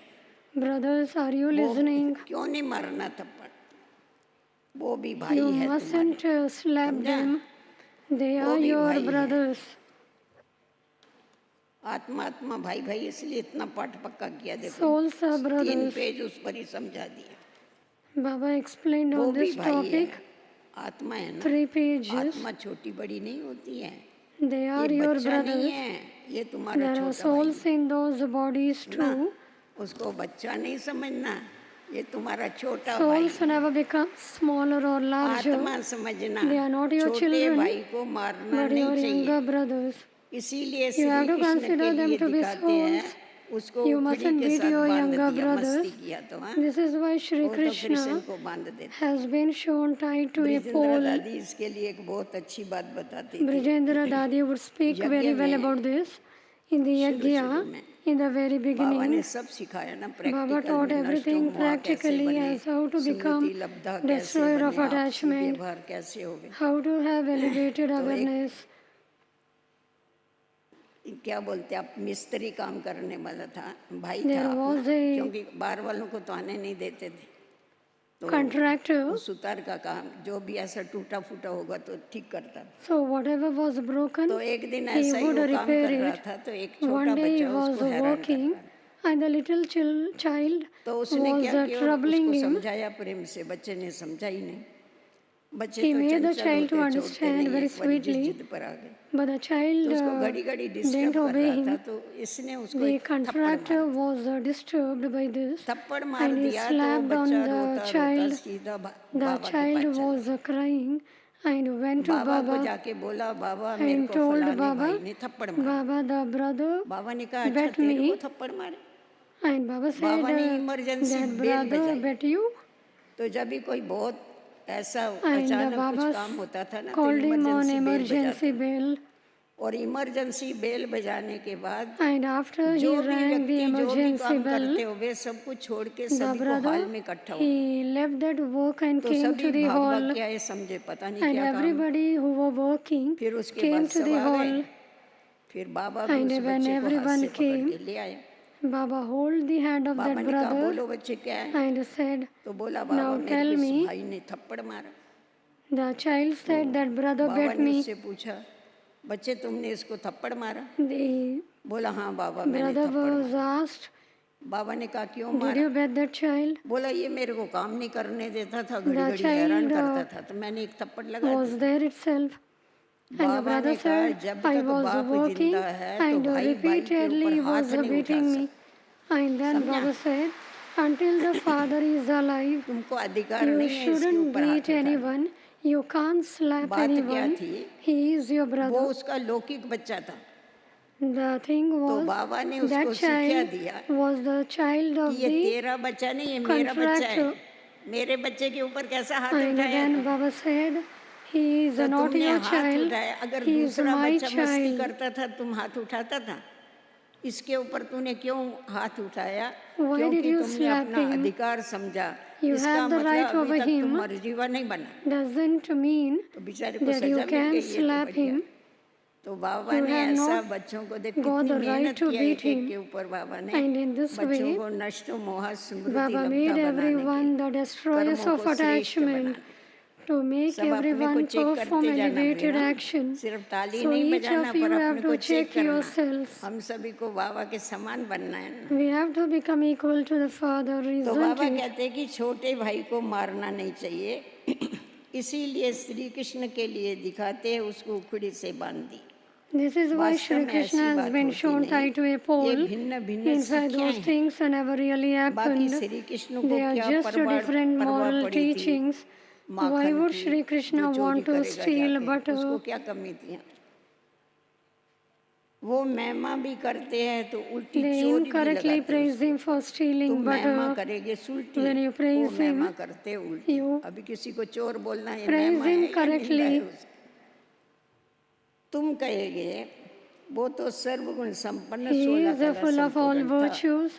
Brothers, are you वो listening? क्यों नहीं मारना थप्पड़, वो भी भाई You है तुम्हारे। mustn't slap समझा? them. They वो are भी your भाई है। brothers. आत्मा आत्मा भाई भाई, इसलिए इतना पाठ पक्का किया। देखो Souls are 3 brothers. पेज उस पर ही समझा दिया। Baba explained वो on भी this भाई है, topic आत्मा है ना। 3 pages. आत्मा छोटी बड़ी नहीं होती है, They are ये your बच्चा नहीं brothers. है, ये तुम्हारा There are छोटा भाई souls in those bodies है ना। too. उसको बच्चा नहीं समझना, ये तुम्हारा छोटा भाई। Souls never become smaller or larger, आत्मा समझना, They are not your छोटे children, भाई को मारना but नहीं your चाहिए। younger brothers. इसीलिए You have Shri to Krishna consider के them लिए to be दिखाते हैं, souls. उसको You उखड़ी mustn't के beat साथ your बांध younger दिया, brothers. मस्ती किया तो हाँ, This is why Shri वो तो कृष्ण Krishna को बांध देते। has been shown tied to a Brijendra pole. दादी इसके लिए एक बहुत अच्छी बात बताती थी। Brajendra Dadi would speak यज्ञ very well में about this in the शुरू Yajna में in the very बाबा ने beginning. सब सिखाया ना, Baba प्रैक्टिकल taught में नष्ट everything मोह कैसे practically बने, as how to become सुमति लब्धा कैसे destroyer of बने, आपसी attachment, व्यवहार कैसे हो गए। how to have elevated तो awareness. क्या बोलते आप, मिस्त्री काम करने वाला था, भाई There था was अपना, a- क्योंकि बाहर वालों को तो आने नहीं देते थे। contractor. वो सुतार का काम जो भी ऐसा टूटा फूटा होगा तो ठीक करता था। So whatever was broken, तो एक दिन he ऐसा ही would वो काम repair कर रहा it. था तो एक One छोटा day he बच्चा was उसको हैरान walking, करता and the little child तो उसने was क्या किया, troubling उसको him. समझाया प्रेम से, बच्चे ने समझा ही नहीं। बच्चे He तो made the Chanchal child to होते, छोड़ते understand नहीं, very एक बार जिद sweetly, जिद पर आ गए but the तो child उसको घड़ी घड़ी didn't डिस्टर्ब कर obey रहा था him. तो इसने उसको The एक थप्पड़ contractor मारा। was disturbed by this, थप्पड़ मार and he दिया तो वो slapped on बच्चा the रोता रोता child. सीधा The बाबा के child पास चला। was crying and went to बाबा को Baba जाके बोला, बाबा मेरे and को told फलाने Baba, भाई ने थप्पड़ मारा। Baba, the brother बाबा ने कहा अच्छा bet तेरे me. को थप्पड़ मारे। And Baba said, बाबा ने इमरजेंसी that बेल brother बजाई। bet you. तो जब भी कोई बहुत ऐसा And अचानक कुछ Baba काम होता था ना तो called him on emergency bell emergency बजाते। bell. और इमरजेंसी बेल बजाने के बाद And after he जो भी rang the व्यक्ति जो भी emergency काम bell, करते हो वे सब कुछ छोड़ के the सभी को हॉल brother, में इकट्ठा हो। he left that work and तो came सभी to the भाग भाग hall. के आए, समझे पता नहीं And क्या काम। everybody who were working फिर उसके came बाद to सब the आ गए। hall. फिर बाबा भी And उस when बच्चे को हाथ everyone से पकड़ came, के ले आए। Baba hold the hand of Baba that ने कहा brother बोलो बच्चे क्या है, and said, तो बोला बाबा now मेरे tell को इस me. भाई ने थप्पड़ मारा। The child said that brother Baba bet ने me. उससे पूछा बच्चे तुमने इसको थप्पड़ मारा? The बोला हाँ बाबा मैंने brother थप्पड़ was मारा। asked, बाबा ने कहा क्यों did मारा? you bet that child? बोला ये मेरे को काम नहीं करने देता था, घड़ी The घड़ी हैरान child करता था तो मैंने एक थप्पड़ लगा was दिया। there itself. And the Baba brother ने कहा said, जब I तक was बाप working जिंदा है तो and भाई भाई के repeatedly ऊपर he हाथ was नहीं उठा beating me. सकता। And then समझा? Baba said, until the father is alive, तुमको अधिकार you नहीं है इसके shouldn't ऊपर हाथ beat उठाने। anyone. You can't slap बात क्या anyone. थी? He is your वो brother. उसका लौकिक बच्चा था The thing तो was, बाबा ने that उसको सिखा child दिया was the child of कि ये the तेरा बच्चा नहीं, ये मेरा बच्चा है। contractor. मेरे बच्चे के ऊपर कैसा हाथ And उठाया then तू? Baba said, he is तो not तुमने your हाथ child, उठाया, अगर he is दूसरा my बच्चा मस्ती child. करता था तुम हाथ उठाता था? इसके ऊपर तूने क्यों हाथ उठाया? Why did क्योंकि you तुमने slap अपना him? अधिकार समझा। You इसका have the मतलब right अभी over तक तुम him. मर्जीवा नहीं बना। Doesn't mean तो बेचारे को that सजा you मिल can गई, ये तो slap बढ़िया। him. तो बाबा You ने have ऐसा not बच्चों को देख got कितनी the right मेहनत to किया beat एक एक him. के ऊपर बाबा ने And in this बच्चों way, को नष्ट मोह स्मृति Baba लब्धा made बनाने everyone the के, destroyers कर्मों of को श्रेष्ठ attachment, बनाने। to make सब अपने को everyone चेक perform करते जाना elevated बेना, action. सिर्फ ताली So नहीं each बजाना of you पर have अपने to को चेक check करना। yourselves. हम सभी को बाबा के समान बनना है ना। We have to become equal to the Father, तो isn't बाबा it? कहते हैं कि छोटे भाई को मारना नहीं चाहिए, इसीलिए श्री कृष्ण के लिए दिखाते हैं उसको उखड़ी से बांध दी। This is why वास्तव Shri में Krishna ऐसी has बात been होती shown नहीं। tied to a ये pole. भिन्न भिन्न In fact, शिक्षाएं those हैं। things never really बाकी happened. श्री कृष्ण को They are क्या just different परवाह moral पड़ी थी teachings. Why माखन would की, Shri Krishna जो चोरी want to करेगा steal जाके, butter? उसको क्या कमी थी? वो महिमा भी करते हैं तो उल्टी They चोरी भी incorrectly लगाते हैं praise उसको। him for stealing तुम महिमा butter. करेगे सुल्टी, When you वो praise महिमा him, करते उल्टी। you अभी किसी को चोर बोलना है praise महिमा है him या निंदा है correctly. उसकी? तुम कहेगे वो तो सर्वगुण संपन्न He 16 is कला full of all संपूर्ण था, virtues,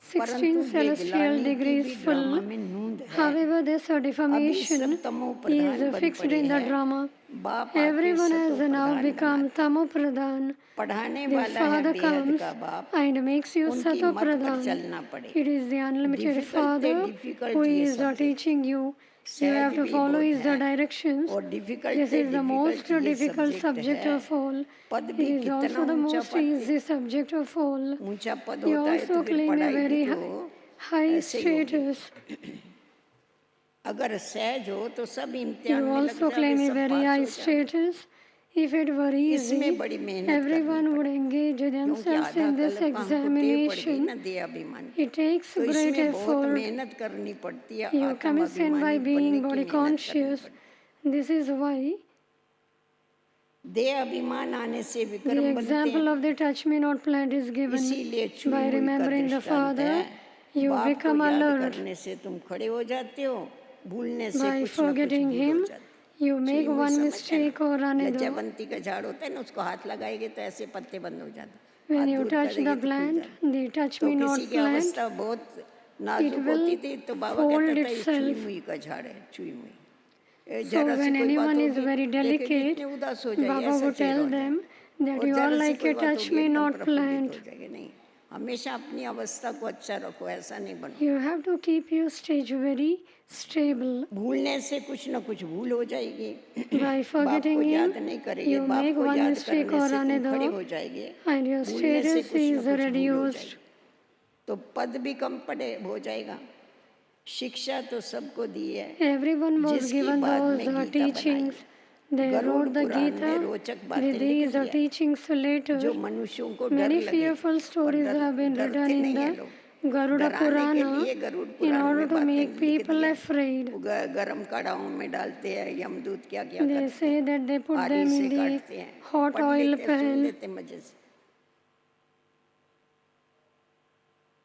परंतु 16 ये celestial ग्लानि की degrees भी ड्रामा full. में नूंद है। However, this defamation सब तमो प्रधान is बन fixed पड़े in the हैं। drama. बाप आके Everyone सतो has now प्रधान become बनाते। Tamo Pradhan. पढ़ाने The वाला है Father बेहद comes का बाप, and makes you उनकी Sato मत पर Pradhan. चलना पड़े। It is the unlimited Difficult Father difficult who ये is subject। teaching you. You सहज have to भी follow बहुत his है directions. और difficult This is the most ये difficult subject subject है। of all. पद It भी is कितना also the ऊंचा most पद है। easy subject of all. ऊंचा पद You होता है तो also फिर claim a पढ़ाई very भी तो high ऐसे ही होगी। status. अगर सहज हो तो सब इम्तिहान You में लग also जाओगे, claim a सब very पास high हो जाओगे। status. If it were easy, इसमें बड़ी मेहनत करनी everyone would पड़ेगी, engage क्योंकि themselves आधा in this कल्प हमको टेव पड़ गई examination. ना दे अभिमान। It takes तो great इसमें बहुत effort. मेहनत करनी पड़ती है, You आत्म come in अभिमानी by बनने being की body मेहनत करनी conscious. पड़ती This is why है। दे अभिमान आने से the विक्रम बनते example हैं, of the touch me not plant is given. इसीलिए By चुई मुई का remembering the दृष्टांत Father, है। you बाप को become याद alert. करने से तुम खड़े हो जाते हो, भूलने से By कुछ न कुछ forgetting भूल हो him, जाते। you चुई make मुई one समझते हैं mistake ना? or another. लज्जावंती का झाड़ होता है ना, उसको हाथ लगाएंगे तो ऐसे पत्ते बंद हो जाते, When हाथ you दूर touch करेंगे the तो खुल plant, जाते। the touch तो me not किसी की plant, अवस्था बहुत it नाजुक will होती थी तो बाबा fold कहता था ये चुई itself. मुई का झाड़ है, चुई मुई। So जरा सी when कोई बात anyone is होगी, very देखेंगे delicate, इतने उदास हो जाइए, Baba ऐसा would चेहरा tell हो जाए। them that और you are जरा सी like कोई a बात touch होगी, me एकदम not प्रफुल्लित plant. हो जाएंगे। नहीं, हमेशा अपनी अवस्था को अच्छा रखो, ऐसा नहीं बनो। You have to keep your stage very stable. भूलने से कुछ ना कुछ भूल हो जाएगी। By बाप forgetting को him, याद नहीं करेंगे, you बाप make को one याद mistake करने or से तुम खड़े another, हो जाएंगे, and your भूलने से status कुछ ना is कुछ भूल हो reduced. जाएगी, तो पद भी कम पड़े हो जाएगा। शिक्षा तो सबको दी है, Everyone was जिसकी given बाद those में गीता teachings. बनाई। They गरुड़ wrote the पुराण में Gita रोचक बातें with लिख these दिया। teachings later. जो मनुष्यों को डर Many लगे, fearful stories पर have been डरते written in नहीं है the लोग। Garuda डराने के Purana लिए गरुड़ in पुराण order में to बातें make लिख people दी है। afraid. वो गरम कड़ाहों में डालते हैं, यमदूत क्या क्या They करते say हैं, that they put आरी them से in the काटते हैं, hot पढ़ oil लेते हैं, सुन pan. लेते हैं मजे से।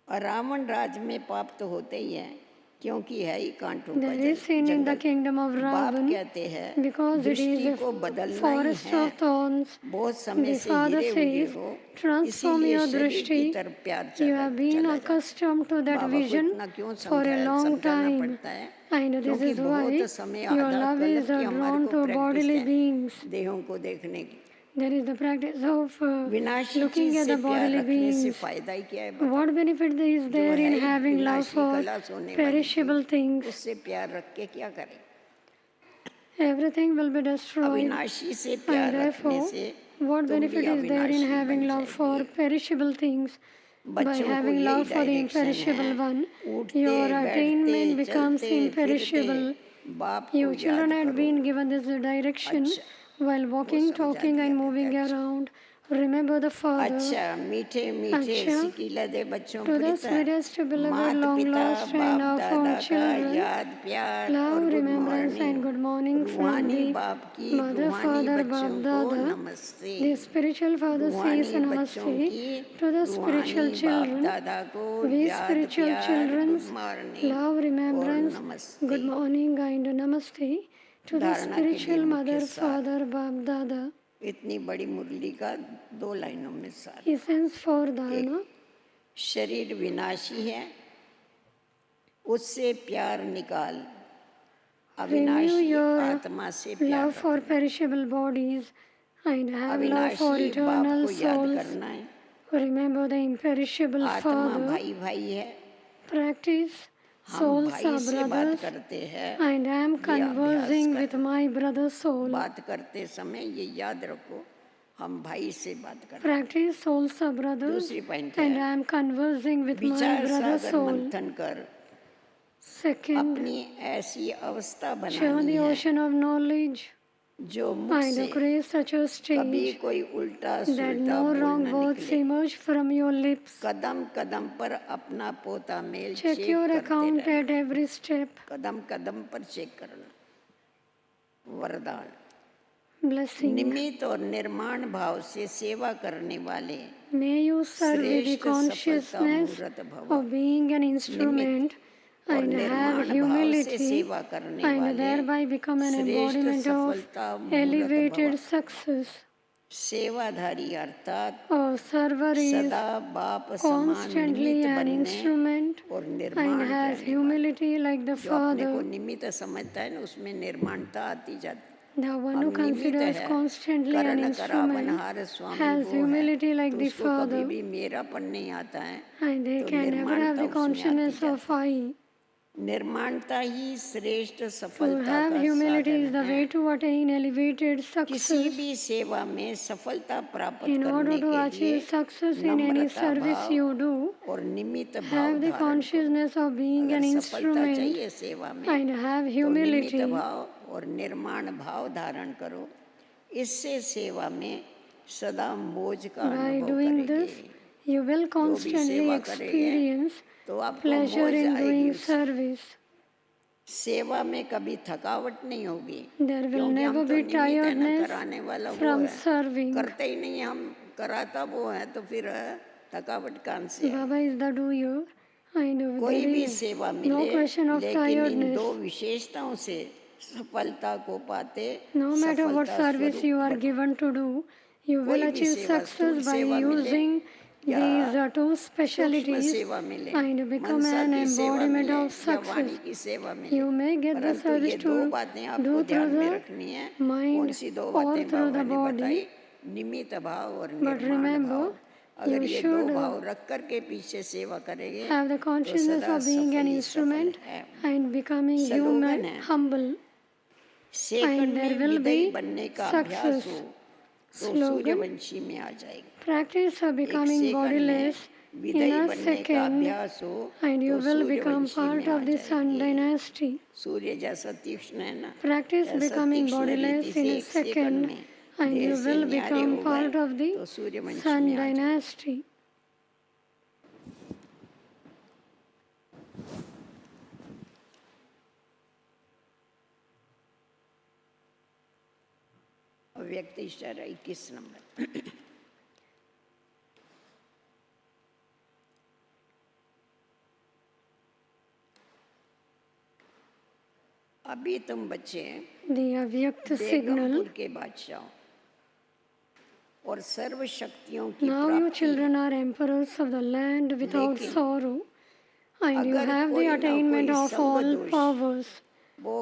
और रावण राज में पाप तो होते ही हैं, क्योंकि है ही कांटों का There is sin in the kingdom of बाप Ravan कहते हैं because it is दृष्टि a को बदलना ही forest है। of thorns. बहुत समय The से Father गिरे हुए says, हो, transform इसीलिए your शरीर की drishti. तरफ प्यार You have been चला जाता है। accustomed to that बाबा को vision इतना क्यों for a long समझाना time. पड़ता है, And this क्योंकि is why बहुत समय your आधा love कल्प is की हमारे drawn को to प्रैक्टिस bodily है beings. देहों को देखने की। There is the practice of विनाशी looking चीज at से the प्यार bodily रखने से beings. फायदा ही क्या है बताओ? What benefit is जो there है in ही having love विनाशी for खलास होने वाली perishable चीज, things? उससे प्यार रख के क्या करें? Everything will be destroyed. अविनाशी से And प्यार रखने therefore, से what तुम benefit भी is there in अविनाशी having बन love for जाएगी। perishable things? By बच्चों को having यही love for the direction imperishable है, one, उठते your बैठते attainment becomes चलते imperishable. फिरते बाप को You children याद had करो। been given this direction अच्छा, while walking, समझा talking, दिया and बेटा, moving अच्छा। around. Remember the Father. अच्छा, मीठे मीठे अच्छा, सिकीला दे बच्चों to the Preeta, sweetest, beloved, मात long पिता lost, and बाप now दादा found का children, याद प्यार और love, good remembrance, and morning. good morning from रूहानी the बाप की Mother, रूहानी Father, बच्चों Bab, को Dada. नमस्ते। The spiritual Father रूहानी says बच्चों Namaste की to the spiritual रूहानी बाप children. दादा को We याद spiritual प्यार children गुड मॉर्निंग love, और remembrance, नमस्ते। good morning, and Namaste to the धारणा के लिए spiritual मुख्य Mother, सार, Father, Bab, Dada. इतनी बड़ी मुरली का 2 लाइनों में सार। Essence for Dharana. शरीर विनाशी है, उससे प्यार निकाल, Renew अविनाशी your आत्मा से प्यार love रख। for perishable bodies and have love for अविनाशी बाप eternal को याद souls. करना है। Remember the imperishable आत्मा Father. भाई भाई है, Practice हम souls भाई are से बात brothers, करते हैं। and I am ये अभ्यास conversing कर, with my brother's soul. बात करते समय ये याद रखो, हम भाई से बात करते हैं। Practice souls are brothers, दूसरी पॉइंट and है, I am conversing with my विचार brother's सागर soul. मंथन कर, Second, अपनी ऐसी अवस्था share बनानी the है ocean of knowledge जो मुख and से create such a कभी stage कोई उल्टा that सुल्टा no बोल wrong न words निकले। emerge from your lips. कदम कदम पर अपना पोता मेल Check चेक your करते account रहना। at every step. कदम कदम पर चेक करना। वरदान, Blessing. निमित्त और निर्माण भाव से सेवा करने वाले May you serve with the श्रेष्ठ सफलता consciousness मूर्त भव। of being an instrument और and have निर्माण भाव से humility सेवा करने and वाले thereby become an श्रेष्ठ embodiment of सफलता मूर्त elevated भव। success. सेवाधारी अर्थात A server is सदा बाप समान constantly निमित्त an बनने instrument और and निर्माण has करने वाला। humility like the जो अपने को Father. निमित्त समझता है ना, उसमें निर्माणता आती जाती। The one हम who निमित्त considers है, constantly an Karan instrument करावनहार Swami has वो है, humility like तो the उसको कभी Father, भी मेरापन नहीं आता है, and they तो can never have निर्माणता the उसमें आती consciousness जाती। of I. निर्माणता ही श्रेष्ठ To सफलता have का humility is साधन the है। way to attain elevated किसी success. भी सेवा में सफलता प्राप्त In order करने to के achieve लिए success in any Namrata service भाव you do, और निमित्त भाव have the धारण करो। consciousness of being an अगर सफलता instrument चाहिए सेवा में and have तो humility. निमित्त भाव और निर्माण भाव धारण करो, इससे सेवा में सदा मौज का By अनुभव doing this, करेंगे। you will जो भी constantly सेवा करेंगे experience तो आपको pleasure मौज in आएगी doing उससे। service. सेवा में कभी थकावट नहीं होगी, There will क्योंकि हम never तो be निमित्त है ना, tiredness कराने वाला वो from है, serving. करते ही नहीं हम, कराता वो है, तो फिर थकावट कहाँ से है? Baba is the doer. I know कोई there भी is सेवा no मिले, question of लेकिन इन tiredness. दो विशेषताओं से सफलता को पाते। No matter what सफलता service स्वरूप you are बनो। given to do, you will कोई भी achieve सेवा, स्थूल success by सेवा मिले using या these two सूक्ष्म specialities सेवा मिले, and become मनसा an की सेवा embodiment मिले of या वाणी success. की सेवा मिले, You may get the परंतु ये service दो to बातें आपको do ध्यान through में the रखनी है। mind कौन सी दो or बातें through बाबा the ने body. बताई? निमित्त भाव और But निर्माण remember, भाव। अगर You ये should दो भाव रख करके पीछे सेवा करेंगे have the तो consciousness सदा of being an सफल ही instrument सफल है। and becoming स्लोगन human, है, humble. सेकंड And there में will विदई be बनने का अभ्यास success. हो तो Slogan. सूर्यवंशी में आ जाएगा। Practice of एक becoming सेकंड में bodiless विदई in a बनने का second, अभ्यास हो and you तो will become सूर्यवंशी part में आ of the sun जाएगी। dynasty. सूर्य जैसा तीक्ष्ण है ना, Practice ऐसा becoming तीक्ष्ण bodiless रीति in से a एक सेकंड second, में and देह you से will न्यारे become हो part गए of the तो सूर्यवंशी sun में आ जाएगी। dynasty. व्यक्ति इशारा 21 नंबर। अभी तुम बच्चे The avyakt signal. बेगमपुर के बादशाह और सर्व शक्तियों की Now you प्राप्ति children are emperors of the land without लेकिन sorrow, and you अगर have कोई the ना attainment कोई of संग all दोष powers. वो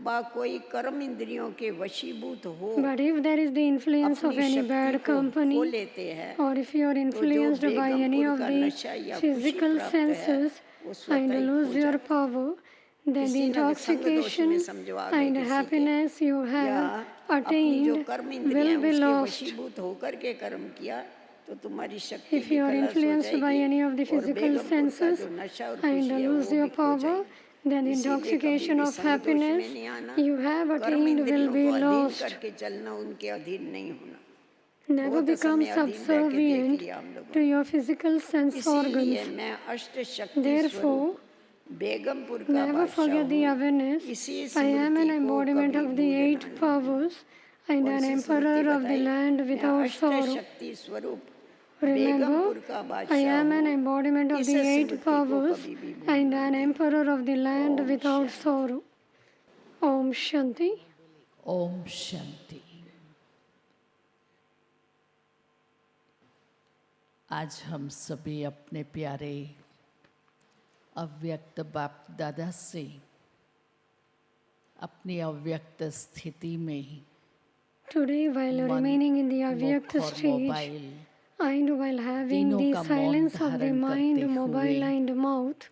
बा कोई कर्म इंद्रियों के वशीभूत हो But if there is the influence of अपनी any शक्ति bad को खो company, लेते हैं or if you are influenced by any Begampur of का the नशा या खुशी physical प्राप्त है, senses वो स्वतः and ही lose खो your जाता है। power, then the किसी न संग दोष intoxication में समझवा गए and किसी के, happiness you या have अपनी जो attained कर्म इंद्रियां will be उसके lost. वशीभूत होकर के कर्म किया तो तुम्हारी शक्ति If भी you are खलास हो influenced by जाएगी any of the और physical बेगमपुर का senses जो नशा और and खुशी है lose वो your भी खो power, जाएगी। then the इसीलिए कभी intoxication भी of संग दोष में happiness नहीं आना, you have कर्म attained will इंद्रियों be को अधीन lost. करके चलना, उनके अधीन नहीं होना। Never बहुत become समय अधीन रह के देख subservient लिया हम लोगों to ने। your physical sense इसीलिए organs. मैं अष्ट शक्ति Therefore, स्वरूप बेगमपुर का never बादशाह forget the हूँ। awareness. इसी I am an स्मृति को embodiment कभी of the भूलना 8 नहीं। powers and कौन an C Smriti emperor of the बताई? land मैं without अष्ट sorrow. शक्ति स्वरूप Remember, बेगमपुर का I बादशाह am an हूँ। embodiment of इस the 8 स्मृति को powers कभी भी and भूलना an नहीं। emperor of the land Om without Shanti. sorrow. Om Shanti. Om Shanti. आज हम सभी अपने प्यारे अव्यक्त बाप दादा से अपनी अव्यक्त स्थिति में Today, while मन, remaining in the avyakt मुख और stage, mobile and while having तीनों the का मौन silence of the धारण mind, करते mobile, हुए and mouth,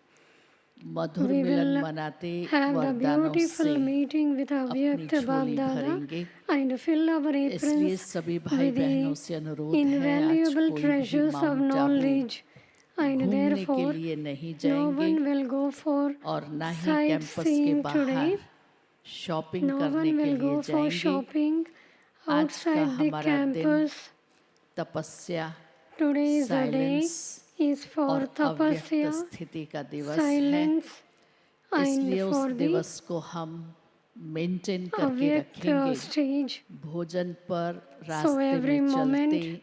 Madhur we Milan will मनाते have the वरदानों से beautiful meeting with अपनी Avyakt Bab झोली Dada भरेंगे। and fill our इसलिए aprons सभी भाई with बहनों the से अनुरोध है, आज invaluable कोई भी treasures of mount Abu knowledge. And घूमने के therefore, लिए नहीं no जाएंगे one will go for और ना ही कैंपस के sightseeing बाहर today. शॉपिंग No करने one के will लिए go for जाएंगे। shopping आज का outside the हमारा दिन campus. तपस्या, Today is the day silence is for और अव्यक्त tapasya, स्थिति का दिवस है। silence, इसलिए and उस for the दिवस को हम मेंटेन करके avyakt रखेंगे। stage. भोजन पर, So रास्ते every में moment चलते,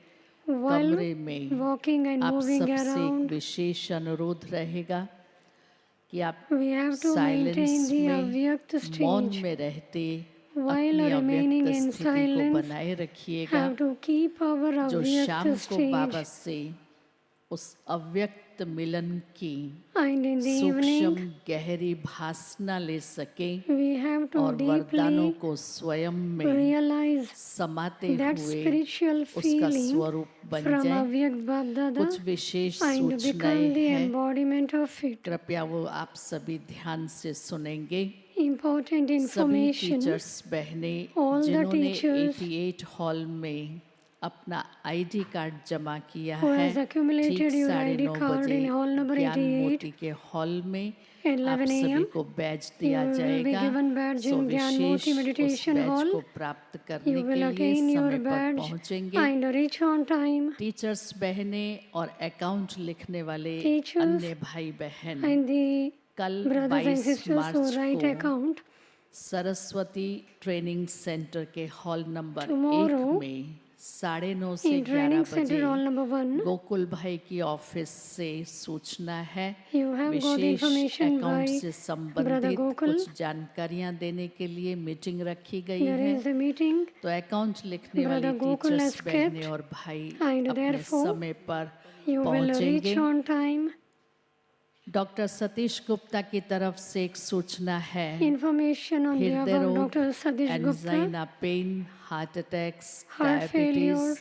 while कमरे में walking and आप moving सबसे एक around, विशेष अनुरोध रहेगा कि आप we have to maintain silence the में, avyakt मौन stage. में रहते While अपनी remaining अव्यक्त in स्थिति को silence, बनाए रखिएगा। have to keep our जो शाम avyakt को बाबा stage. से उस अव्यक्त मिलन की And in the सूक्ष्म evening, गहरी भासना ले सके we have to और वरदानों deeply को स्वयं में realize समाते that हुए spiritual उसका feeling स्वरूप बन from जाए। Avyakt Bab Dada कुछ विशेष and become सूचनाएं the हैं, embodiment of it. कृपया वो आप सभी ध्यान से सुनेंगे। Important सभी information. टीचर्स बहनें All the जिन्होंने teachers 88 हॉल में अपना आईडी कार्ड जमा किया who है, has accumulated ठीक your 9:30 ID card बजे in hall number ज्ञान 88 मोती के हॉल में आप 11 सभी a.m. को बैच You दिया will be जाएगा। given badge so in Gyan Moti विशेष उस Meditation बैच Hall. को प्राप्त करने You के will लिए attain your समय पर badge पहुंचेंगे। and reach on time. Teachers बहनें और अकाउंट लिखने वाले Teachers अन्य भाई बहन And the कल brothers and 22 sisters who March write को account, सरस्वती ट्रेनिंग सेंटर के हॉल नंबर Tomorrow, 1 में 9:30 से in 11 training बजे center hall number 1, गोकुल भाई की ऑफिस से सूचना है। you have got विशेष information अकाउंट by से Brother संबंधित Gokul. कुछ जानकारियां देने के लिए मीटिंग रखी गई There है। is a meeting तो अकाउंट लिखने Brother वाली Gokul has टीचर्स बहनें kept, और भाई and अपने therefore समय पर you will reach पहुंचेंगे। on time. Doctor Satish Gupta की तरफ से एक सूचना है। Information on behalf हृदय of रोग, Dr. Satish Gupta, angina pain, heart attacks, heart failure, diabetes,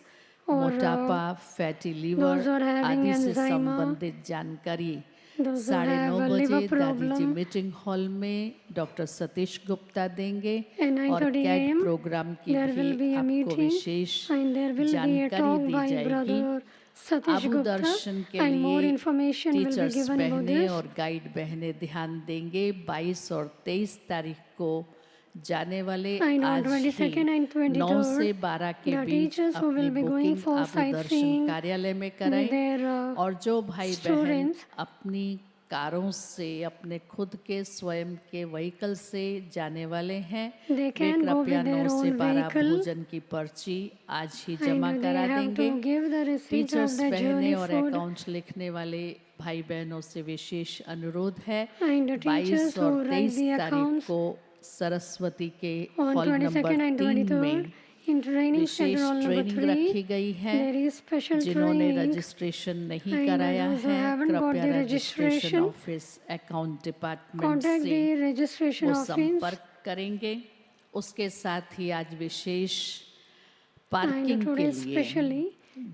मोटापा, fatty liver those who are having आदि से Alzheimer, संबंधित जानकारी those who 9:30 have a बजे liver दादी जी problem, मीटिंग हॉल में डॉक्टर सतीश गुप्ता देंगे at और 9:30 कैट a.m. प्रोग्राम की there will be भी a आपको meeting विशेष and there will be a जानकारी talk दी by जाएगी। Brother Satish आबू Gupta दर्शन के and more लिए information will be teachers given about बहनें this. और गाइड बहनें ध्यान देंगे। 22 और 23 तारीख को जाने वाले And on आज 22nd ही and 9 से 23rd, 12 के the बीच teachers who अपनी will be going booking for Abu Darshan sightseeing कार्यालय में with कराएं their और जो भाई बहन students, अपनी कारों से अपने खुद के स्वयं के व्हीकल से जाने वाले हैं they वे can go कृपया with 9 their से own 12 vehicle भोजन की पर्ची आज ही जमा and they करा have देंगे। to give the receipt of teachers the बहनें journey और food. अकाउंट्स लिखने वाले भाई बहनों से विशेष अनुरोध है And the 22 teachers और who write 23 the तारीख accounts को सरस्वती के on hall number 22nd and 3 23rd में in training विशेष center hall number ट्रेनिंग 3, रखी गई है। there is special जिन्होंने training रजिस्ट्रेशन नहीं and कराया those who है haven't got कृपया the registration registration, office account department contact से the registration वो office संपर्क करेंगे। उसके साथ ही आज विशेष and पार्किंग के today लिए specially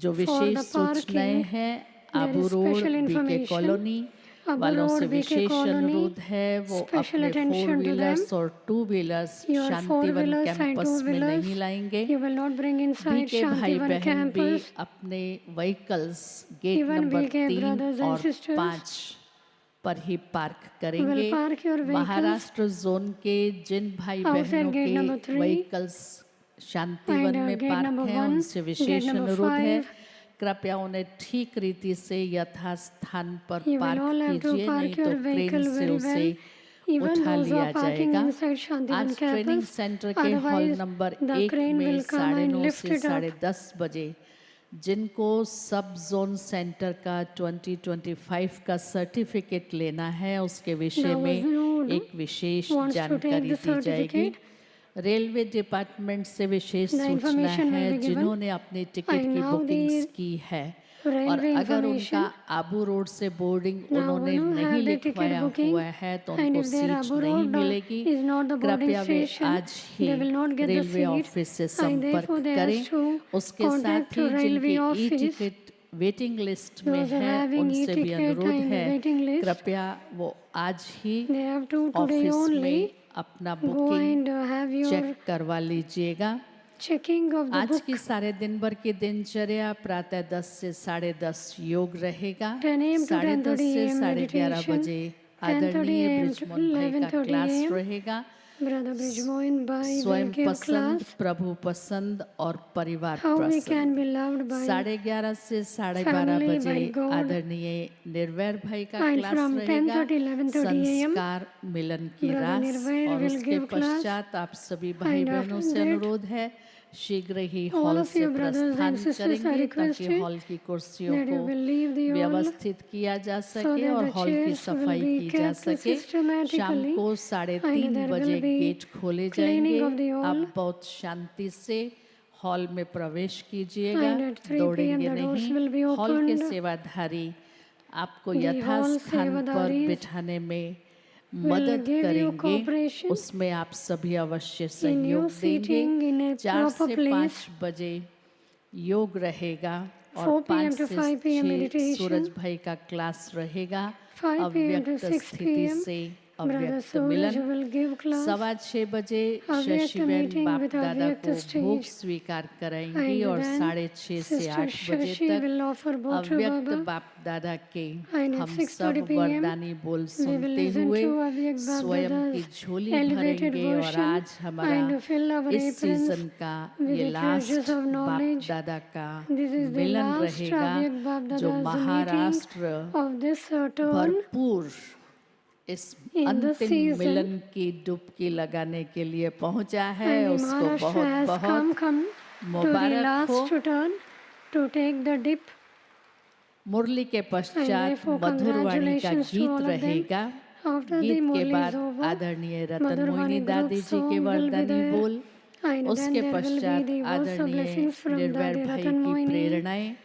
जो for विशेष the सूचनाएं parking हैं there Abu is road special BK information. Colony Abu वालों Road, से BK विशेष Colony, अनुरोध है वो special अपने attention 4 to व्हीलर्स them. और 2 wheelers Your Shantivan 4-wheelers and campus में 2-wheelers नहीं लाएंगे। you will not bring inside BK भाई Shantivan बहन भी campus. अपने vehicles gate Even number BK 3 brothers and और sisters 5 पर ही पार्क will करेंगे। park your vehicles Maharashtra zone के जिन भाई outside बहनों gate के number 3 व्हीकल्स शांतिवन and में gate पार्क number हैं 1, उनसे gate विशेष number अनुरोध है 5. कृपया उन्हें ठीक रीति से यथास्थान पर You will park all have to कीजिए, नहीं park तो your क्रेन vehicle से very उसे well. Even उठा those who लिया are parking जाएगा। inside Shantivan आज ट्रेनिंग campus, सेंटर के hall otherwise number the 1 crane में will come and 9:30 lift से it up. 10:30 बजे जिनको सब जोन सेंटर का 2025 का सर्टिफिकेट लेना है उसके विषय Those में who एक विशेष wants to take जानकारी the दी जाएगी। certificate, रेलवे डिपार्टमेंट से विशेष the सूचना information will है be given. जिन्होंने अपनी टिकट And की now बुकिंग्स the की है railway और अगर उनका information. आबू रोड से बोर्डिंग Now उन्होंने when you नहीं have the ticket लिखवाया booking हुआ है तो and उनको if their सीट Abu नहीं Road मिलेगी। is not the boarding कृपया वे station, आज ही they will not get the railway seat office से and संपर्क therefore they करें। have to उसके contact साथ ही to railway जिनकी ई office. टिकट वेटिंग लिस्ट में Those who are है having उनसे भी e-ticket अनुरोध and है waiting list, कृपया वो आज ही they have to today office only में अपना go booking and have your check करवा लीजिएगा। checking of the आज book. की सारे दिन भर की दिनचर्या प्रातः 10 से 10:30 योग रहेगा। 10 a.m. to 10:30 से 10:30 a.m. 11:30 meditation, बजे 10:30 आदरणीय a.m. to ब्रिजमोहन भाई का 11:30 क्लास a.m. रहेगा। Brother Brijmohan Bhai will स्वयं give पसंद, class प्रभु पसंद और परिवार how we पसंद। can be loved by 11:30 से 12:30 family, बजे by God. आदरणीय निर्वैर भाई का And क्लास from रहेगा। 10:30 11:30 a.m. संस्कार मिलन की Brother रास निर्वैर और will उसके give class. पश्चात आप सभी भाई And बहनों after से that, अनुरोध है शीघ्र ही all हॉल of से you brothers and प्रस्थान sisters are करेंगे ताकि requested हॉल की कुर्सियों that you को will leave the hall व्यवस्थित किया जा so सके that और the हॉल की chairs will सफाई be की जा kept सके। शाम systematically को and 3:30 there बजे will be गेट खोले cleaning of the जाएंगे। hall. आप बहुत शांति से हॉल में प्रवेश कीजिएगा, And at 3 p.m. दौड़ेंगे the doors will be नहीं। हॉल के opened. सेवाधारी आपको The hall यथास्थान पर सेवाधारीज बिठाने में will मदद give you करेंगे। cooperation उसमें आप सभी अवश्य in सहयोग you देंगे। seating in a 4 proper से place. 5 बजे योग रहेगा और 4 p.m. 5 to से 5 p.m. 6 meditation. सूरज भाई का क्लास रहेगा। 5 p.m. to अव्यक्त 6 स्थिति p.m. से Brother अव्यक्त Suraj Milan. will give class. 6:15 बजे अव्यक्त शशिबेन meeting बाप with दादा अव्यक्त को stage. भोग स्वीकार कराएंगी And और then 6:30 से Sister 8 बजे Shashi तक will offer both to अव्यक्त Baba. बाप दादा के And at हम 6:30 सब p.m. वरदानी बोल We will सुनते listen हुए to Avyakt Bab स्वयं की Dada's झोली elevated भरेंगे और version आज हमारा and fill our इस aprons सीजन का with ये the लास्ट treasures of बाप knowledge. दादा का This is the Milan last रहेगा Avyakt Bab जो Dada's Maharashtra meeting of this turn भरपूर इस in the अंतिम season. मिलन की डुबकी लगाने के लिए पहुंचा है। And the उसको Maharashtra बहुत has बहुत come to the Mubarak last हो। turn to take the dip. मुरली के And पश्चात therefore मधुरवाणी का congratulations to गीत all of them. रहेगा। After the गीत के Murli बाद is over, आदरणीय रतन Madhurvani मोहिनी group दादी जी song के will be वरदानी there. बोल, And then उसके there will be पश्चात the words of आदरणीय blessings from निर्वैर Daddy भाई Ratan की Moini, प्रेरणाएं,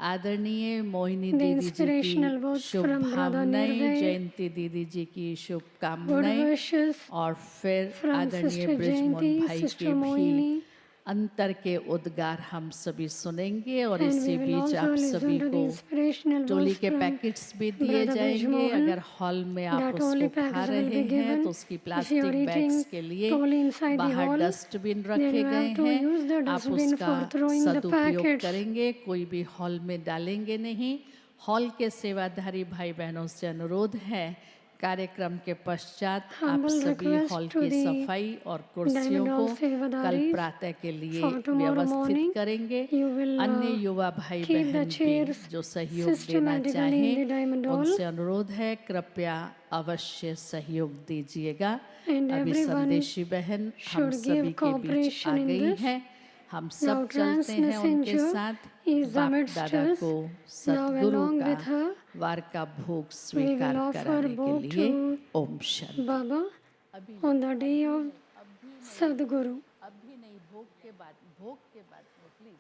आदरणीय मोहिनी the दीदी जी inspirational की words from Brother शुभकामनाएं, Nirvay, जयंती दीदी जी की good शुभकामनाएं wishes और फिर from आदरणीय Sister ब्रिजमोहन Jayanti, भाई Sister के भी Moini, अंतर के उद्गार हम सभी सुनेंगे और And इसी we will बीच also आप listen सभी to the को inspirational टोली words के from पैकेट्स भी दिए Brother जाएंगे। Brajmohan, अगर हॉल में आप that उसको only खा packs will रहे be हैं given. तो उसकी If you plastic are bags eating के लिए totally inside the बाहर hall, डस्टबिन then रखे you गए have to हैं। use the आप dustbin उसका for throwing the सदुपयोग packets. करेंगे, कोई भी हॉल में डालेंगे नहीं। हॉल के सेवाधारी भाई बहनों से अनुरोध है, कार्यक्रम के पश्चात आप Humble सभी request हॉल to की the सफाई और कुर्सियों Diamond को Hall Sevadaris कल प्रातः के लिए for tomorrow व्यवस्थित morning. करेंगे। You will अन्य युवा भाई keep the बहन भी chairs जो सहयोग देना systematically in चाहें the Diamond Hall. उनसे अनुरोध है, कृपया अवश्य सहयोग दीजिएगा। And अभी everyone संदेशी बहन हम should सभी give के बीच आ cooperation in गई this. हैं। हम Now सब चलते हैं उनके Transmessenger साथ। is बाप amidst दादा us. को Now सद्गुरु along का with her, वार का भोग we स्वीकार will offer कराने के both लिए to Om Shanti. Baba on the day of Sadguru. अभी नहीं, भोग के बाद में प्लीज।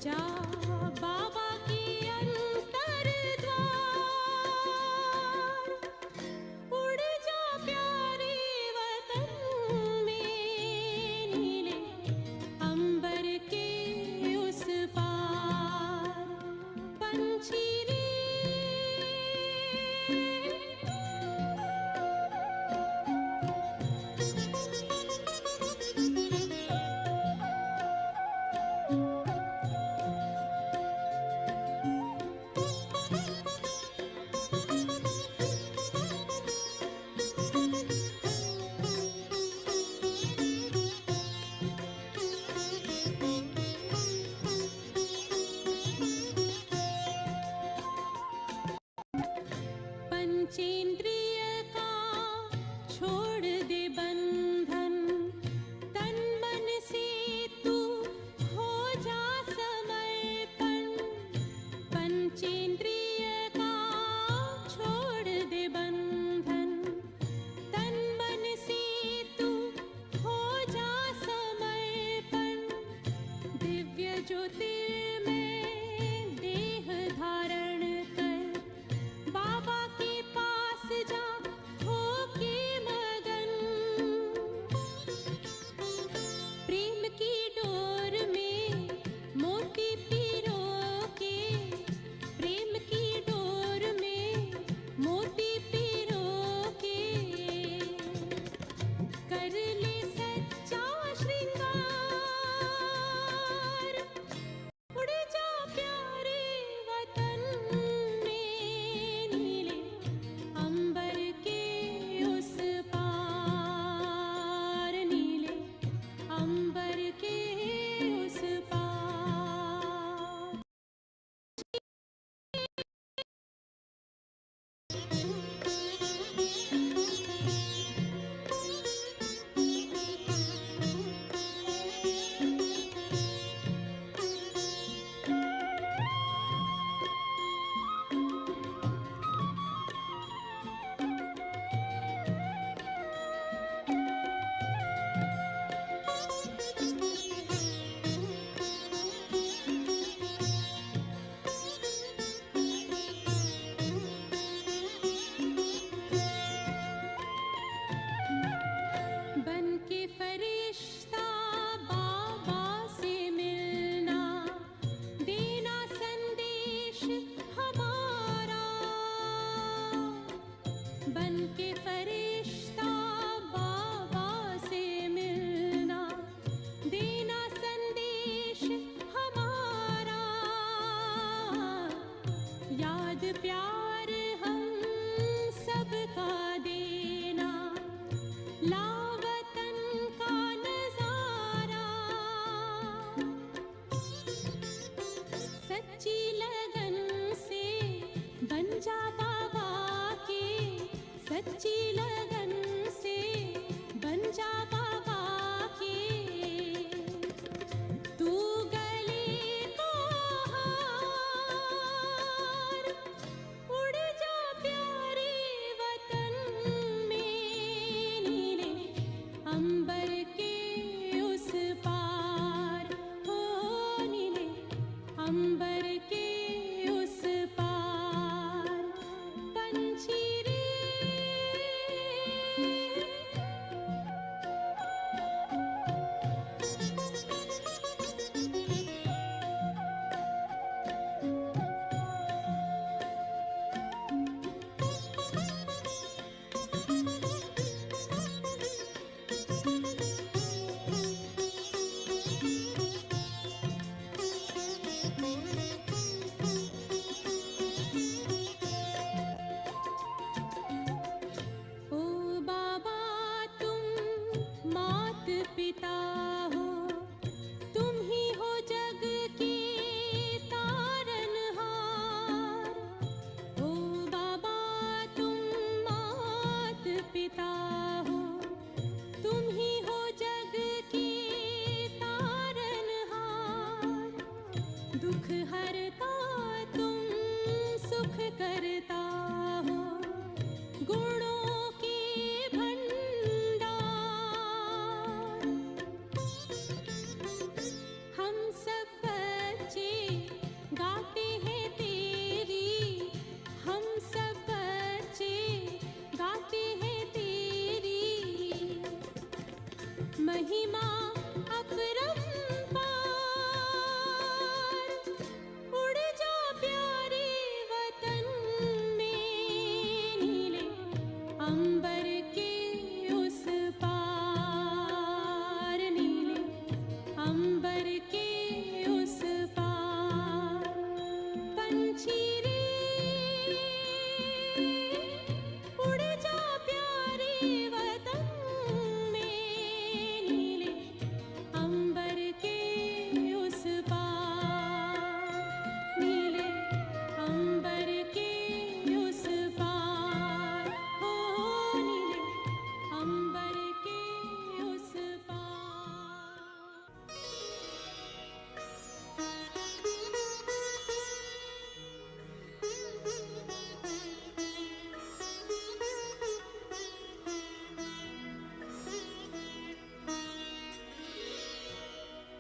जा बाबा की अंतर द्वार, उड़ जा प्यारे वतन में, नीले अंबर के उस पार पंछी रे।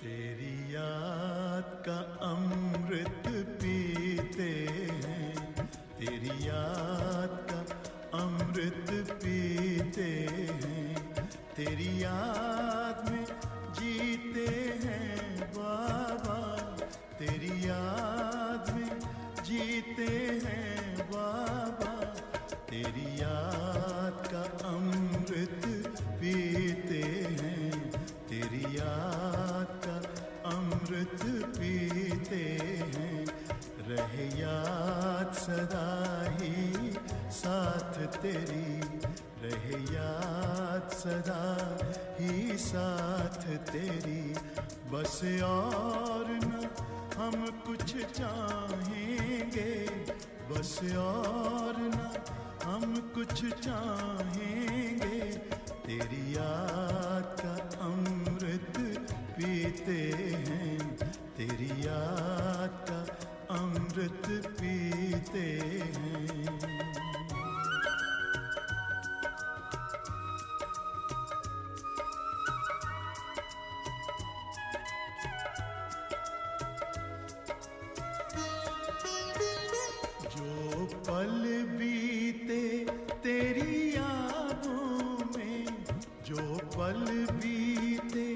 तेरी याद का अमृत पीते हैं, तेरी याद का अमृत पीते हैं, तेरी याद में जीते हैं बाबा, तेरी याद में जीते हैं बाबा, तेरी याद का अमृत पीते हैं, तेरी याद का अमृत पीते हैं। रहे याद सदा ही साथ तेरी, रहे याद सदा ही साथ तेरी, बस और न हम कुछ चाहेंगे, बस और न हम कुछ चाहेंगे, तेरी याद का अमृत पीते हैं, तेरी याद का अमृत पीते हैं। जो पल बीते तेरी यादों में, जो पल बीते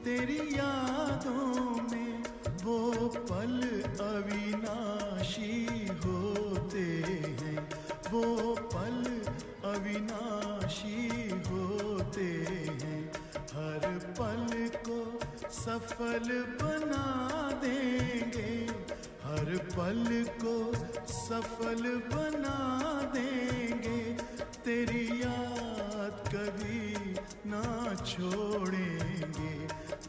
तेरी यादों में, वो पल अविनाशी होते हैं, वो पल अविनाशी होते हैं। हर पल को सफल बना देंगे, हर पल को सफल बना देंगे, तेरी याद कभी ना छोड़ेंगे,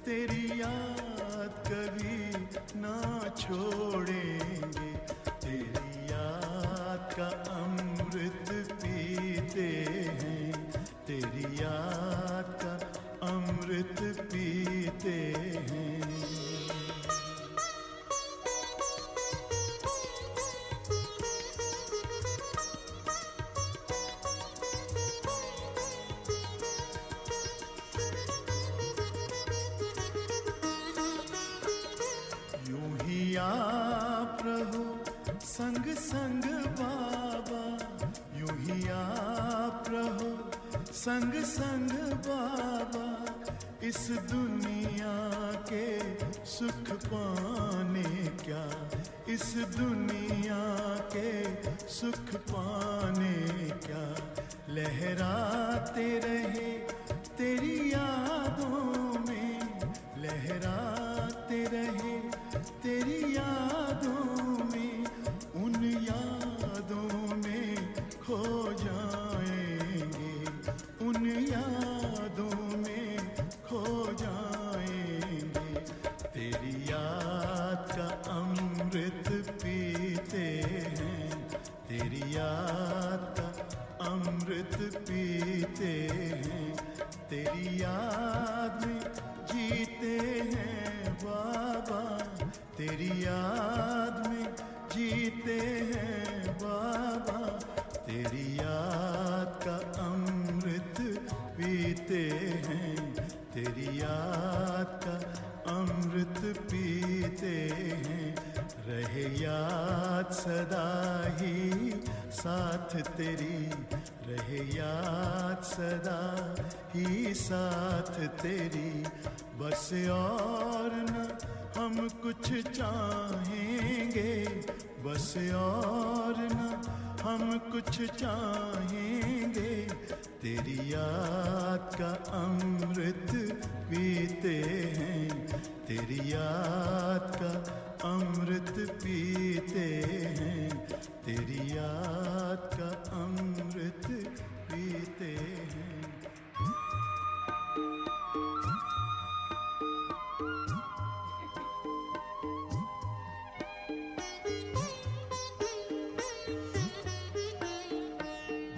तेरी याद कभी ना छोड़ेंगे, तेरी याद का अमृत पीते हैं, तेरी याद का अमृत पीते हैं। आप रहो संग संग बाबा, यूं ही आप रहो संग संग बाबा, इस दुनिया के सुख पाने क्या, इस दुनिया के सुख पाने क्या, लहराते रहे तेरी यादों में, लहराते रहे तेरी यादों में, उन यादों में खो जाएंगे, उन यादों में खो जाएंगे, तेरी याद का अमृत पीते हैं, तेरी याद का अमृत पीते हैं, तेरी याद में जीते हैं बाबा, तेरी याद में जीते हैं बाबा, तेरी याद का अमृत पीते हैं, तेरी याद का अमृत पीते हैं। रहे याद सदा ही साथ तेरी, रहे याद सदा ही साथ तेरी, बस और न हम कुछ चाहेंगे, बस और न हम कुछ चाहेंगे, तेरी याद का अमृत पीते हैं, तेरी याद का अमृत पीते हैं, तेरी याद का अमृत पीते हैं।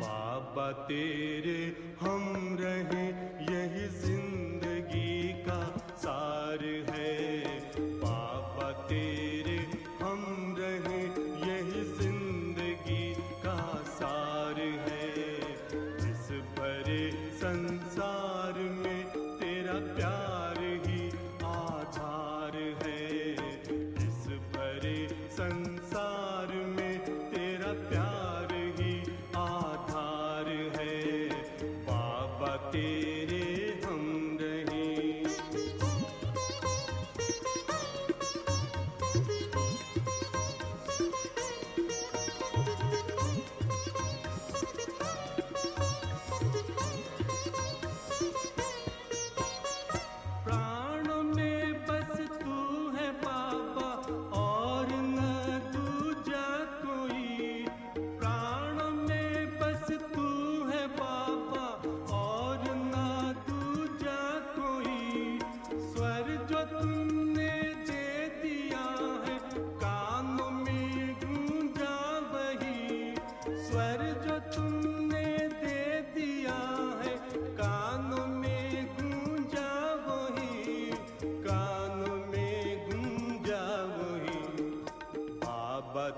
बाबा तेरे हम रहे यही जिंदगी का सार है, बाबा तेरे हम रहे यही जिंदगी का सार है, इस भरे संसार में तेरा प्यार ही आधार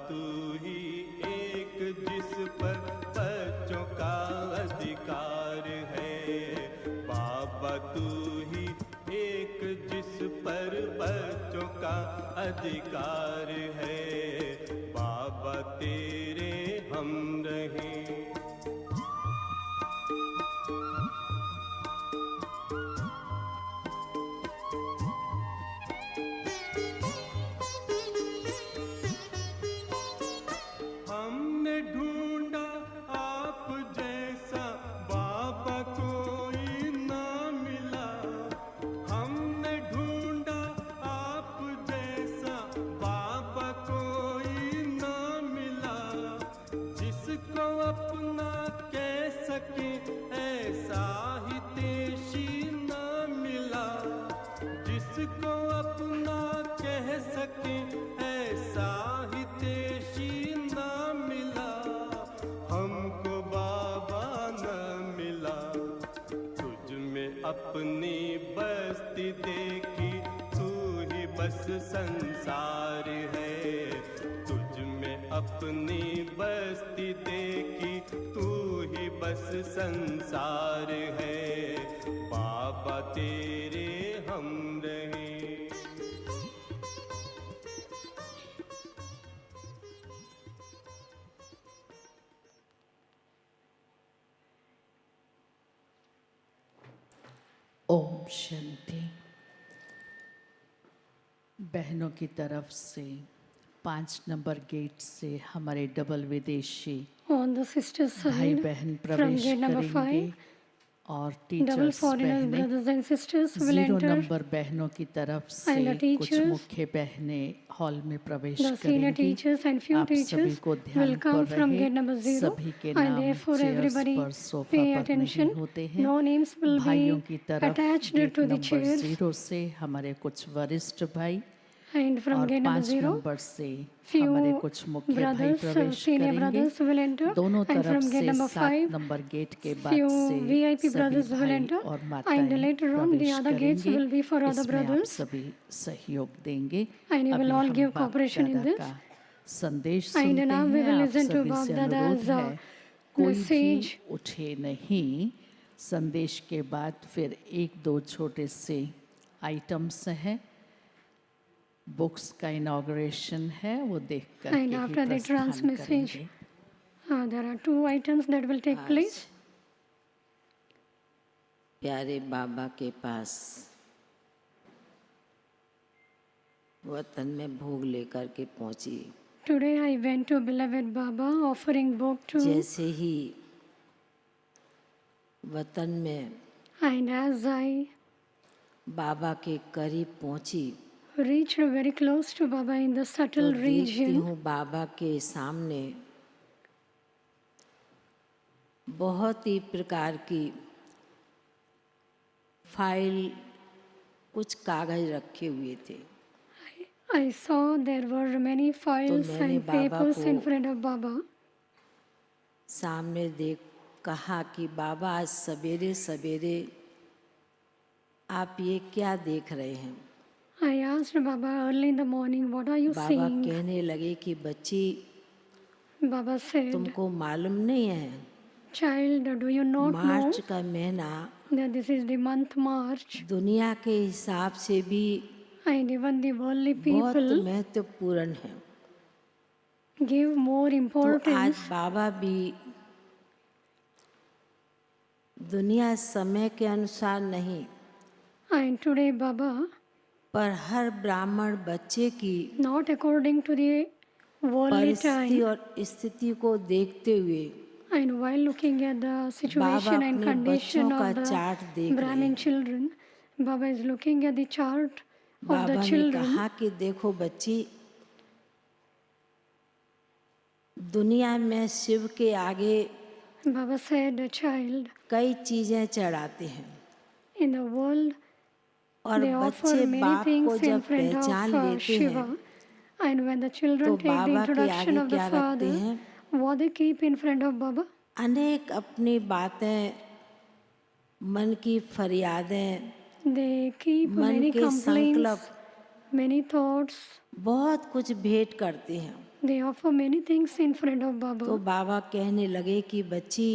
तू ही एक जिस पर बच्चों का अधिकार है। बाबा तू ही एक जिस पर बच्चों का अधिकार है। बाबा तेरे हम रहे। हमने ढूंढा आप जैसा बाबा कोई ना मिला। हमने ढूंढा आप जैसा बाबा कोई ना मिला। जिसको अपना कह सके ऐसा ही तेशी ना मिला। जिसको अपना कह सके ऐसा ही तेशी ना मिला। हमको बाबा न मिला। तुझ में अपनी बस्ती देखी तू ही बस संसार है। तुझ में अपनी बस्ती देखी तू ही बस संसार है। बाबा तेरे हम रहे। ओम शांति। बहनों की तरफ से 5 नंबर गेट से हमारे डबल विदेशी On the sister's भाई side, बहन from प्रवेश gate number करेंगे 5, और double टीचर्स foreigners, बहनें brothers and sisters will 0 enter. Number बहनों की तरफ से And the कुछ teachers, मुख्य बहनें हॉल में प्रवेश The senior करेंगी। teachers and few आप सभी teachers को ध्यान will come पर from रहे। gate number 0, सभी के and नाम therefore चेयर्स everybody पर सोफा pay पर नहीं attention. होते हैं। No names will भाइयों be की तरफ attached gate to the number chairs. 0 से हमारे कुछ वरिष्ठ भाई And from और gate number 5 0, नंबर से few हमारे कुछ मुख्य भाई brothers, प्रवेश senior करेंगे। brothers will enter. दोनों And तरफ from gate से number 7 5, नंबर गेट के बाद few से VIP सभी brothers will भाई enter. और And माताएं later on, the प्रवेश other gates करेंगे। will be for other इसमें आप brothers. सभी सहयोग देंगे। And you अभी will all हम give बाप cooperation in दादा this. का संदेश And सुनते now we हैं। will आप listen to सभी Bab से Dada's अनुरोध है कोई भी message. उठे नहीं। संदेश के बाद फिर 1-2 छोटे से आइटम्स हैं। बुक्स का इनॉग्रेशन है, वो देख कर And after the trans message, there are 2 items that will take place. प्यारे बाबा के पास वतन में भोग लेकर के पहुंची। Today I went to beloved Baba offering book to, जैसे ही वतन में and as I बाबा के करीब पहुंची reached very close to Baba in the तो subtle देखती region, हूँ बाबा के सामने बहुत ही प्रकार की फाइल, कुछ कागज रखे हुए थे। I saw there were many files मैंने and बाबा papers को in front of Baba. सामने देख कहा कि बाबा आज सवेरे सवेरे आप ये क्या देख रहे हैं। I asked Baba early in the morning, what are you Baba seeing? कहने लगे कि बच्ची Baba said, तुमको मालूम नहीं है child, do you not know मार्च का महीना that this is the month March, दुनिया के हिसाब से भी and even the worldly बहुत people महत्वपूर्ण है। give more तो आज importance. बाबा भी दुनिया समय के अनुसार नहीं And today Baba, पर हर ब्राह्मण बच्चे की not according to the worldly परिस्थिति time, और स्थिति को देखते हुए and while looking at the situation and अपने condition बच्चों of का चार्ट the देख रहे Brahmin हैं। children, Baba is looking at the chart of Baba the ने children. कहा कि देखो बच्ची, दुनिया में शिव के आगे Baba said, a child, कई चीजें चढ़ाते हैं in the world और they offer बच्चे many बाप को things in जब front पहचान of लेते Shiva. हैं And when the तो children take the बाबा के introduction आगे of the क्या रखते Father, हैं? what they keep in front of Baba? अनेक अपनी बातें, मन की फरियादें, They keep मन many के complaints, संकल्प, many thoughts. बहुत कुछ भेंट करते हैं। They offer many things in front of Baba. तो बाबा कहने लगे कि बच्ची,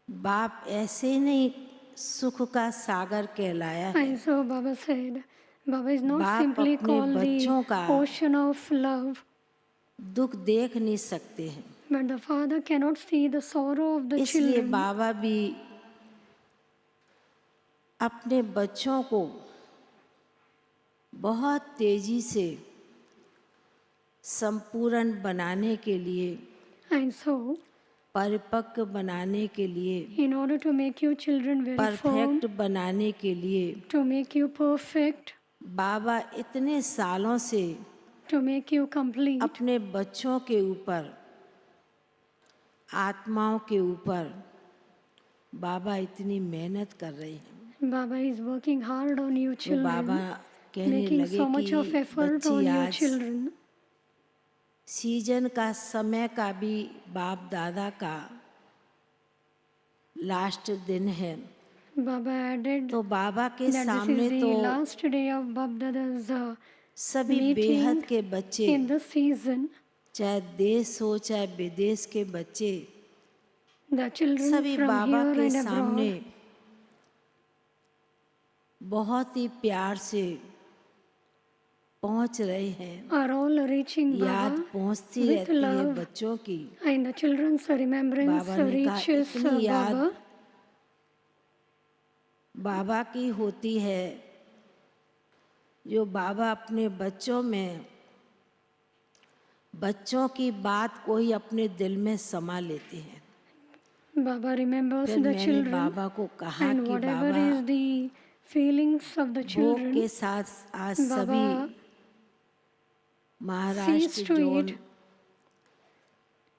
बाप ऐसे ही नहीं सुख का सागर कहलाया है। And so Baba said, Baba is not बाप simply अपने called बच्चों the का ocean of love, दुख देख नहीं सकते हैं, but the Father cannot see the sorrow of the इसलिए children. बाबा भी अपने बच्चों को बहुत तेजी से संपूर्ण बनाने के लिए, And so, परिपक्व बनाने के लिए, in order to make you children very firm, perfect बनाने के लिए, to make you perfect, बाबा इतने सालों से to make you complete, अपने बच्चों के ऊपर, आत्माओं के ऊपर बाबा इतनी मेहनत कर रहे हैं। Baba is working hard on you तो बाबा children, कहने making लगे so much of कि effort on बच्ची you आज children. सीजन का समय का भी बाप दादा का लास्ट दिन है, Baba added तो बाबा के that this सामने is the तो last day of Babdada's सभी बेहद meeting के बच्चे, in the season. चाहे देश हो चाहे विदेश के बच्चे, The children सभी from बाबा here के and सामने abroad बहुत ही प्यार से पहुंच रहे हैं। are all reaching याद Baba पहुंचती with रहती है love. बच्चों की। And the children's remembrance बाबा ने कहा reaches इतनी याद Baba. बाबा की होती है जो बाबा अपने बच्चों में, बच्चों की बात को ही अपने दिल में समा लेते हैं। Baba remembers फिर the मैंने children, बाबा को कहा and कि whatever Baba is the feelings of the भोग children, के साथ आज Baba सभी sees Maharashtra to zone it.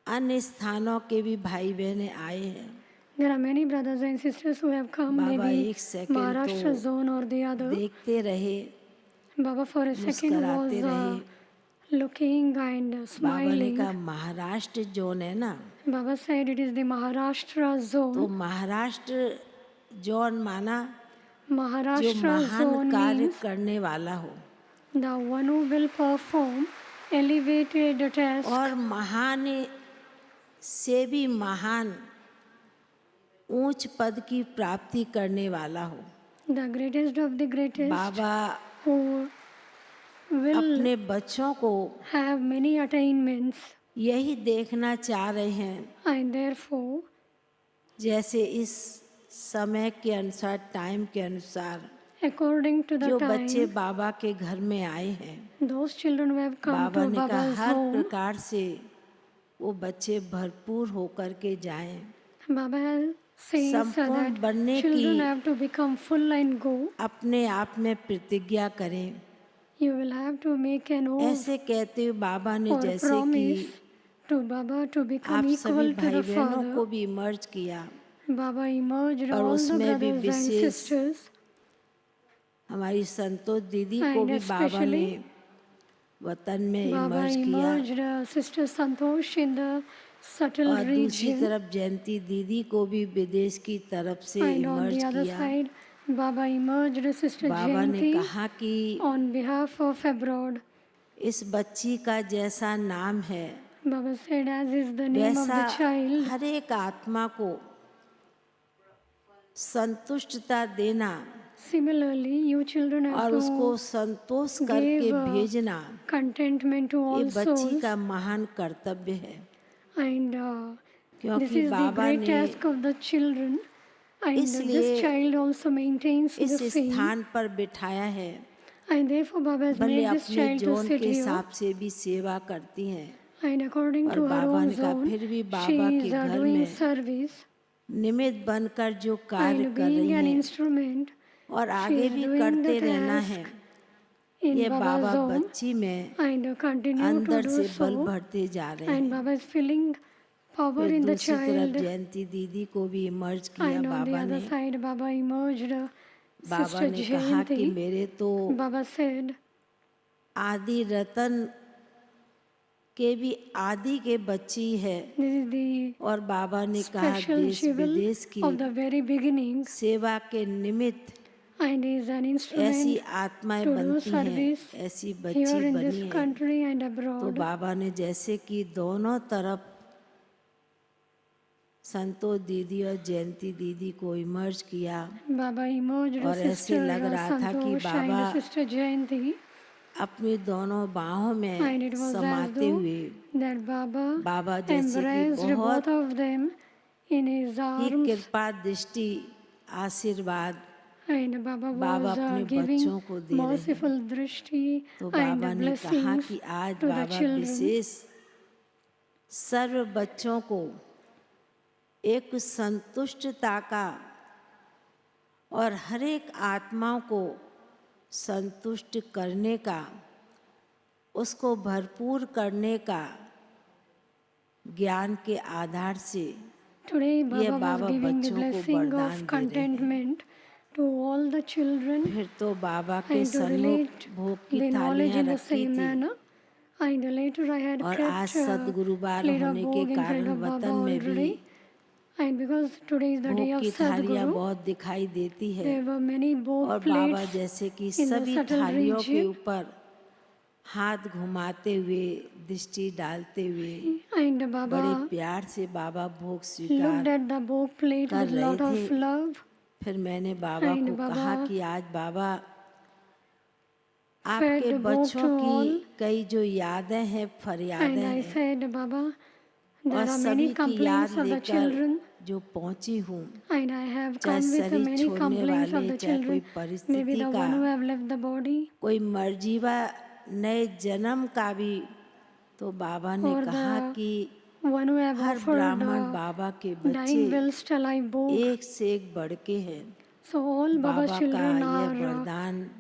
अन्य स्थानों के भी भाई बहने आए हैं। There are many brothers and sisters who have come, Baba maybe एक सेकंड Maharashtra तो zone or the other. देखते रहे, Baba for a second मुस्कुराते was रहे। looking and बाबा ने smiling. कहा महाराष्ट्र जोन है ना, Baba said it is the Maharashtra तो zone. महाराष्ट्र जोन माना जो Maharashtra महान zone कार्य means करने वाला हो, the one who will perform elevated task और महान से भी महान ऊंच पद की प्राप्ति करने वाला हो। the greatest of the greatest Baba who will अपने बच्चों को have many attainments, यही देखना चाह रहे हैं, and therefore जैसे इस समय के अनुसार, टाइम के अनुसार according to the जो बच्चे time, बाबा के घर में आए हैं, those children who have come Baba to ने कहा Baba's हर home, प्रकार से वो बच्चे भरपूर होकर के जाएं, Baba says संपूर्ण that बनने children की have to become full and go. अपने आप में प्रतिज्ञा करें। You will have to make an oath ऐसे कहते हुए बाबा ने or जैसे promise कि to Baba to आप become सभी equal to भाई the बहनों को Father. भी इमर्ज किया, Baba emerged और all the उसमें भी brothers and विशेष sisters, हमारी संतोष दीदी को and भी बाबा ने especially वतन में Baba इमर्ज किया, emerged Sister Santosh in the subtle और दूसरी region, तरफ जयंती दीदी को भी विदेश की तरफ से and on emerge the other किया। side Baba emerged Sister बाबा ने Jayanti कहा कि on behalf of abroad. इस बच्ची का जैसा नाम है Baba said, as is the name of वैसा the child, हर एक आत्मा को संतुष्टता देना similarly you children और have उसको to संतोष करके give भेजना, contentment to ये all बच्ची souls, का महान कर्तव्य है। and this क्योंकि is the बाबा great ने task of the children, and इसलिए this child also maintains इस the same, स्थान पर बिठाया है, and therefore Baba has भले made this अपने child to जोन sit के here, हिसाब से भी सेवा करती हैं, and according और to her बाबा own ने कहा zone फिर भी she बाबा is के घर doing में service, निमित्त बनकर जो कार्य and कर रही being an हैं instrument और she आगे is भी doing करते the रहना task है। in ये Baba's बाबा zone, बच्ची में and continue to अंदर do से बल so, भरते जा रहे and हैं। Baba is filling power फिर in the दूसरी तरफ child, जयंती दीदी को भी इमर्ज किया and on the Baba other ने। side Baba emerged बाबा Sister ने कहा कि Jayanti. मेरे तो Baba said, आदि रतन के भी आदि के बच्ची है, this is the और बाबा ने कहा special देश jewel विदेश की of the very beginning, सेवा के निमित्त and is an ऐसी instrument आत्माएं to do बनती हैं, service ऐसी here बच्ची in बनी this हैं। country and तो abroad. बाबा ने जैसे कि दोनों तरफ संतोष दीदी और जयंती दीदी को इमर्ज किया Baba emerged और ऐसे Sister लग रहा था कि Santosh Baba and Sister Jayanti, अपनी दोनों बाहों and में it was as समाते though हुए that Baba बाबा जैसे कि embraced बहुत both of them in his he arms, कृपा दृष्टि आशीर्वाद and Baba बाबा was अपने giving बच्चों को दे रहे हैं। merciful drishti तो and बाबा ने कहा blessings कि आज to the बाबा children. विशेष सर्व बच्चों को एक संतुष्टता का और हर एक आत्माओं को संतुष्ट करने का, उसको भरपूर करने का ज्ञान के आधार से Today ये Baba Baba was giving the बच्चों को blessing वरदान of दे रहे हैं। contentment to all the children फिर तो बाबा के and to सन्मुख relate भोग की the knowledge थालियां in the रखी same थी manner. And later I had और आज kept सदगुरुवार plate of होने के bhog in front कारण of Baba वतन में भी already. And because today is the day भोग of की थालियां Sadguru, बहुत दिखाई देती है there were many और bhog बाबा plates जैसे कि in the सभी subtle थालियों के region. ऊपर हाथ घुमाते हुए दृष्टि डालते हुए And बड़े Baba प्यार से बाबा भोग looked स्वीकार at the bhog plate कर with रहे lot of थे। love. फिर मैंने बाबा And को कहा Baba कि आज बाबा fed आपके the bhog बच्चों to की all. कई जो यादें हैं And फरियादें I हैं said, Baba, और there are सभी many की याद complaints of the लेकर children. जो पहुंची हूँ, And I have चाहे come with शरीर many छोड़ने complaints of वाले, the चाहे कोई children. Maybe परिस्थिति the का, one who have left the body, कोई मर्जीवा नए जन्म का भी, तो बाबा ने or कहा the कि one who have her offered ब्राह्मण बाबा के dying बच्चे wills till I bhog. एक से एक बढ़ के हैं। So all Baba's बाबा का children ये are वरदान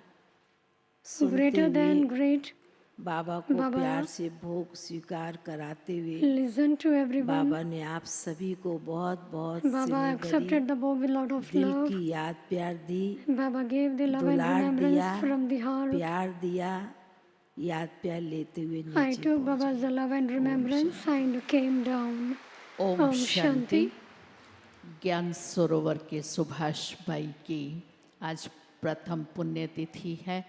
सुनते greater than हुए great. बाबा को बाबा प्यार से भोग स्वीकार कराते हुए Listen to everyone. बाबा ने आप सभी को बहुत बहुत Baba सिने accepted भरी the bhog with lot of दिल love. की याद प्यार दी, Baba gave the love and दुलार दिया, remembrance from the heart. प्यार दिया, याद प्यार लेते हुए I नीचे took पहुंचे। Baba's love and remembrance and came down. Om Om Shanti. Shanti. ज्ञान सरोवर के सुभाष भाई की आज प्रथम पुण्यतिथि है।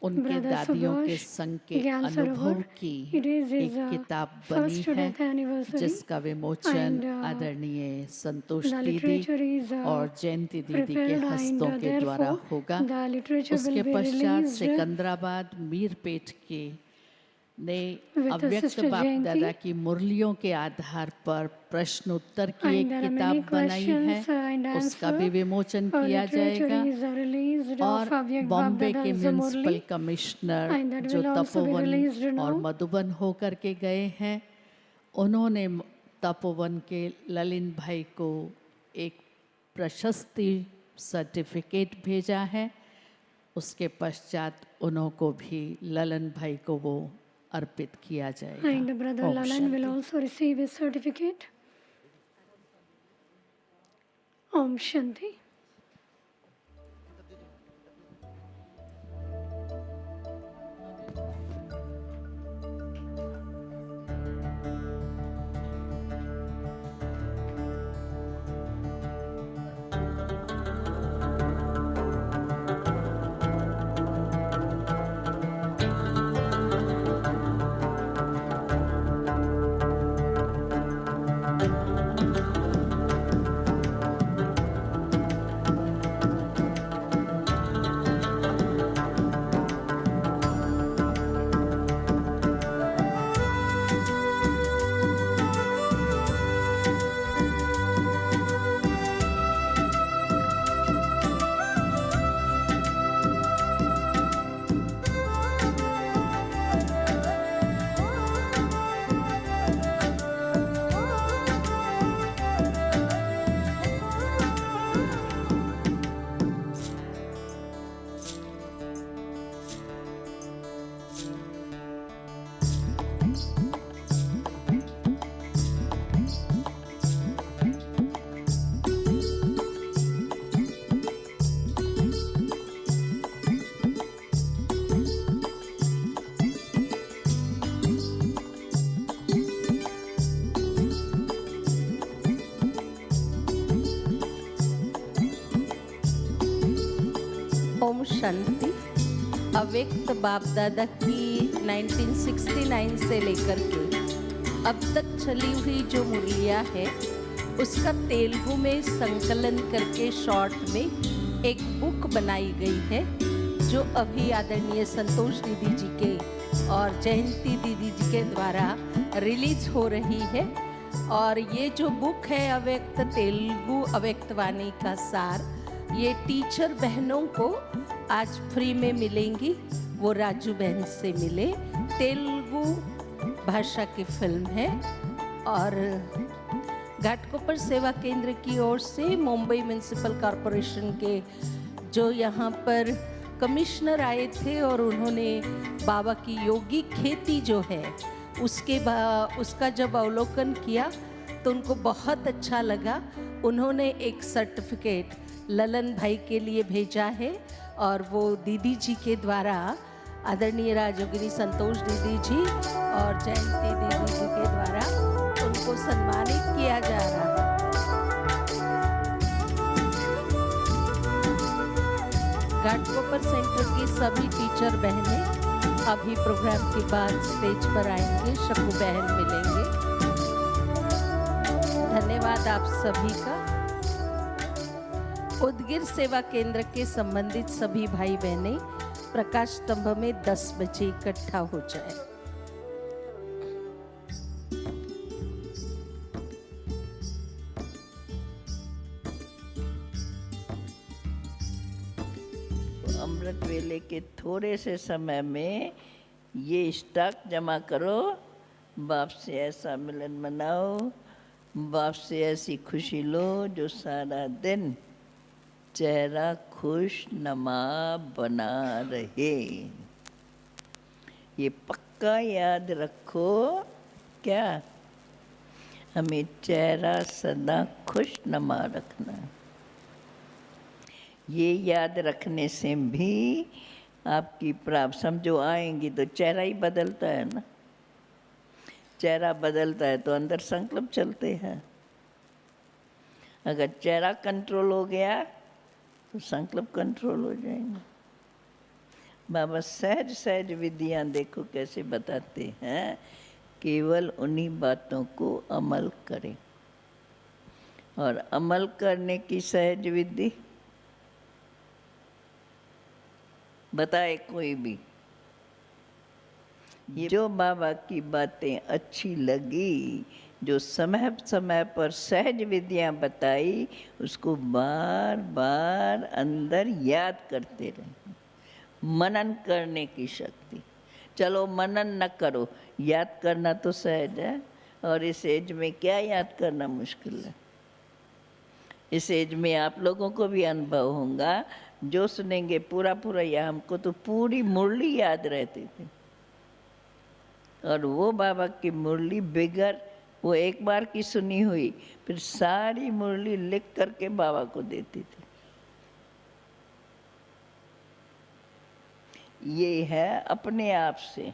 उनके Brother दादियों के Subhash, संग के ज्ञान अनुभव सरोवर, की it is his, एक किताब बनी first है, death anniversary, जिसका विमोचन and, आदरणीय संतोष the दीदी literature is और जयंती दीदी के prepared, हस्तों and के द्वारा therefore होगा। the literature उसके will be पश्चात released सिकंदराबाद मीरपेट के ने with अव्यक्त Sister बाप दादा Jayanti. की मुरलियों के आधार पर प्रश्न उत्तर की एक And there are किताब many बनाई है, questions and उसका भी answer. विमोचन Our किया literature जाएगा। is released और of Avyakt बॉम्बे के Bapdada's municipal Murli, commissioner and that जो will also be Tapovan released और now. मधुबन होकर के गए हैं, उन्होंने तपोवन के ललिन भाई को एक प्रशस्ति सर्टिफिकेट भेजा है। उसके पश्चात उनको भी ललन भाई को वो अर्पित किया जाएगा। And Brother Om Lalan will Shanti. also receive his certificate. Om Shanti. शांति अव्यक्त बाप दादा की 1969 से लेकर के अब तक चली हुई जो मुरलियाँ है उसका तेलुगु में संकलन करके शॉर्ट में एक बुक बनाई गई है, जो अभी आदरणीय संतोष दीदी जी के और जयंती दीदी जी के द्वारा रिलीज हो रही है। और ये जो बुक है अव्यक्त तेलुगु अव्यक्त वाणी का सार, ये टीचर बहनों को आज फ्री में मिलेंगी। वो राजू बहन से मिले, तेलुगु भाषा की फिल्म है। और घाटकोपर सेवा केंद्र की ओर से मुंबई म्युनिसिपल कॉरपोरेशन के जो यहाँ पर कमिश्नर आए थे और उन्होंने बाबा की योगी खेती जो है उसका जब अवलोकन किया तो उनको बहुत अच्छा लगा। उन्होंने एक सर्टिफिकेट ललन भाई के लिए भेजा है और वो दीदी जी के द्वारा आदरणीय राजयोगिनी संतोष दीदी जी और जयंती दीदी जी के द्वारा उनको सम्मानित किया जा रहा है। घाटकोपर सेंटर की सभी टीचर बहनें अभी प्रोग्राम के बाद स्टेज पर आएंगे, शकु बहन मिलेंगे। धन्यवाद आप सभी का। उदगिर सेवा केंद्र के संबंधित सभी भाई बहनें प्रकाश स्तंभ में 10 बजे इकट्ठा हो जाए। अमृत वेले के थोड़े से समय में ये स्टॉक जमा करो, बाप से ऐसा मिलन मनाओ, बाप से ऐसी खुशी लो जो सारा दिन चेहरा खुश नमा बना रहे। ये पक्का याद रखो, क्या हमें चेहरा सदा खुश नमा रखना। ये याद रखने से भी आपकी प्राप्त समझो आएंगी तो चेहरा ही बदलता है ना। चेहरा बदलता है तो अंदर संकल्प चलते हैं। अगर चेहरा कंट्रोल हो गया तो संकल्प कंट्रोल हो जाएंगे। बाबा सहज सहज विधियाँ देखो कैसे बताते हैं, केवल उन्हीं बातों को अमल करें। और अमल करने की सहज विधि बताए कोई भी। ये जो बाबा की बातें अच्छी लगी, जो समय समय पर सहज विधियाँ बताई, उसको बार बार अंदर याद करते रहें। मनन करने की शक्ति। चलो मनन न करो, याद करना तो सहज है। और इस एज में क्या याद करना मुश्किल है। इस एज में आप लोगों को भी अनुभव होगा, जो सुनेंगे पूरा पूरा या हमको तो पूरी मुरली याद रहती थी। और वो बाबा की मुरली बिगर वो एक बार की सुनी हुई, फिर सारी मुरली लिख करके बाबा को देती थी। ये है अपने आप से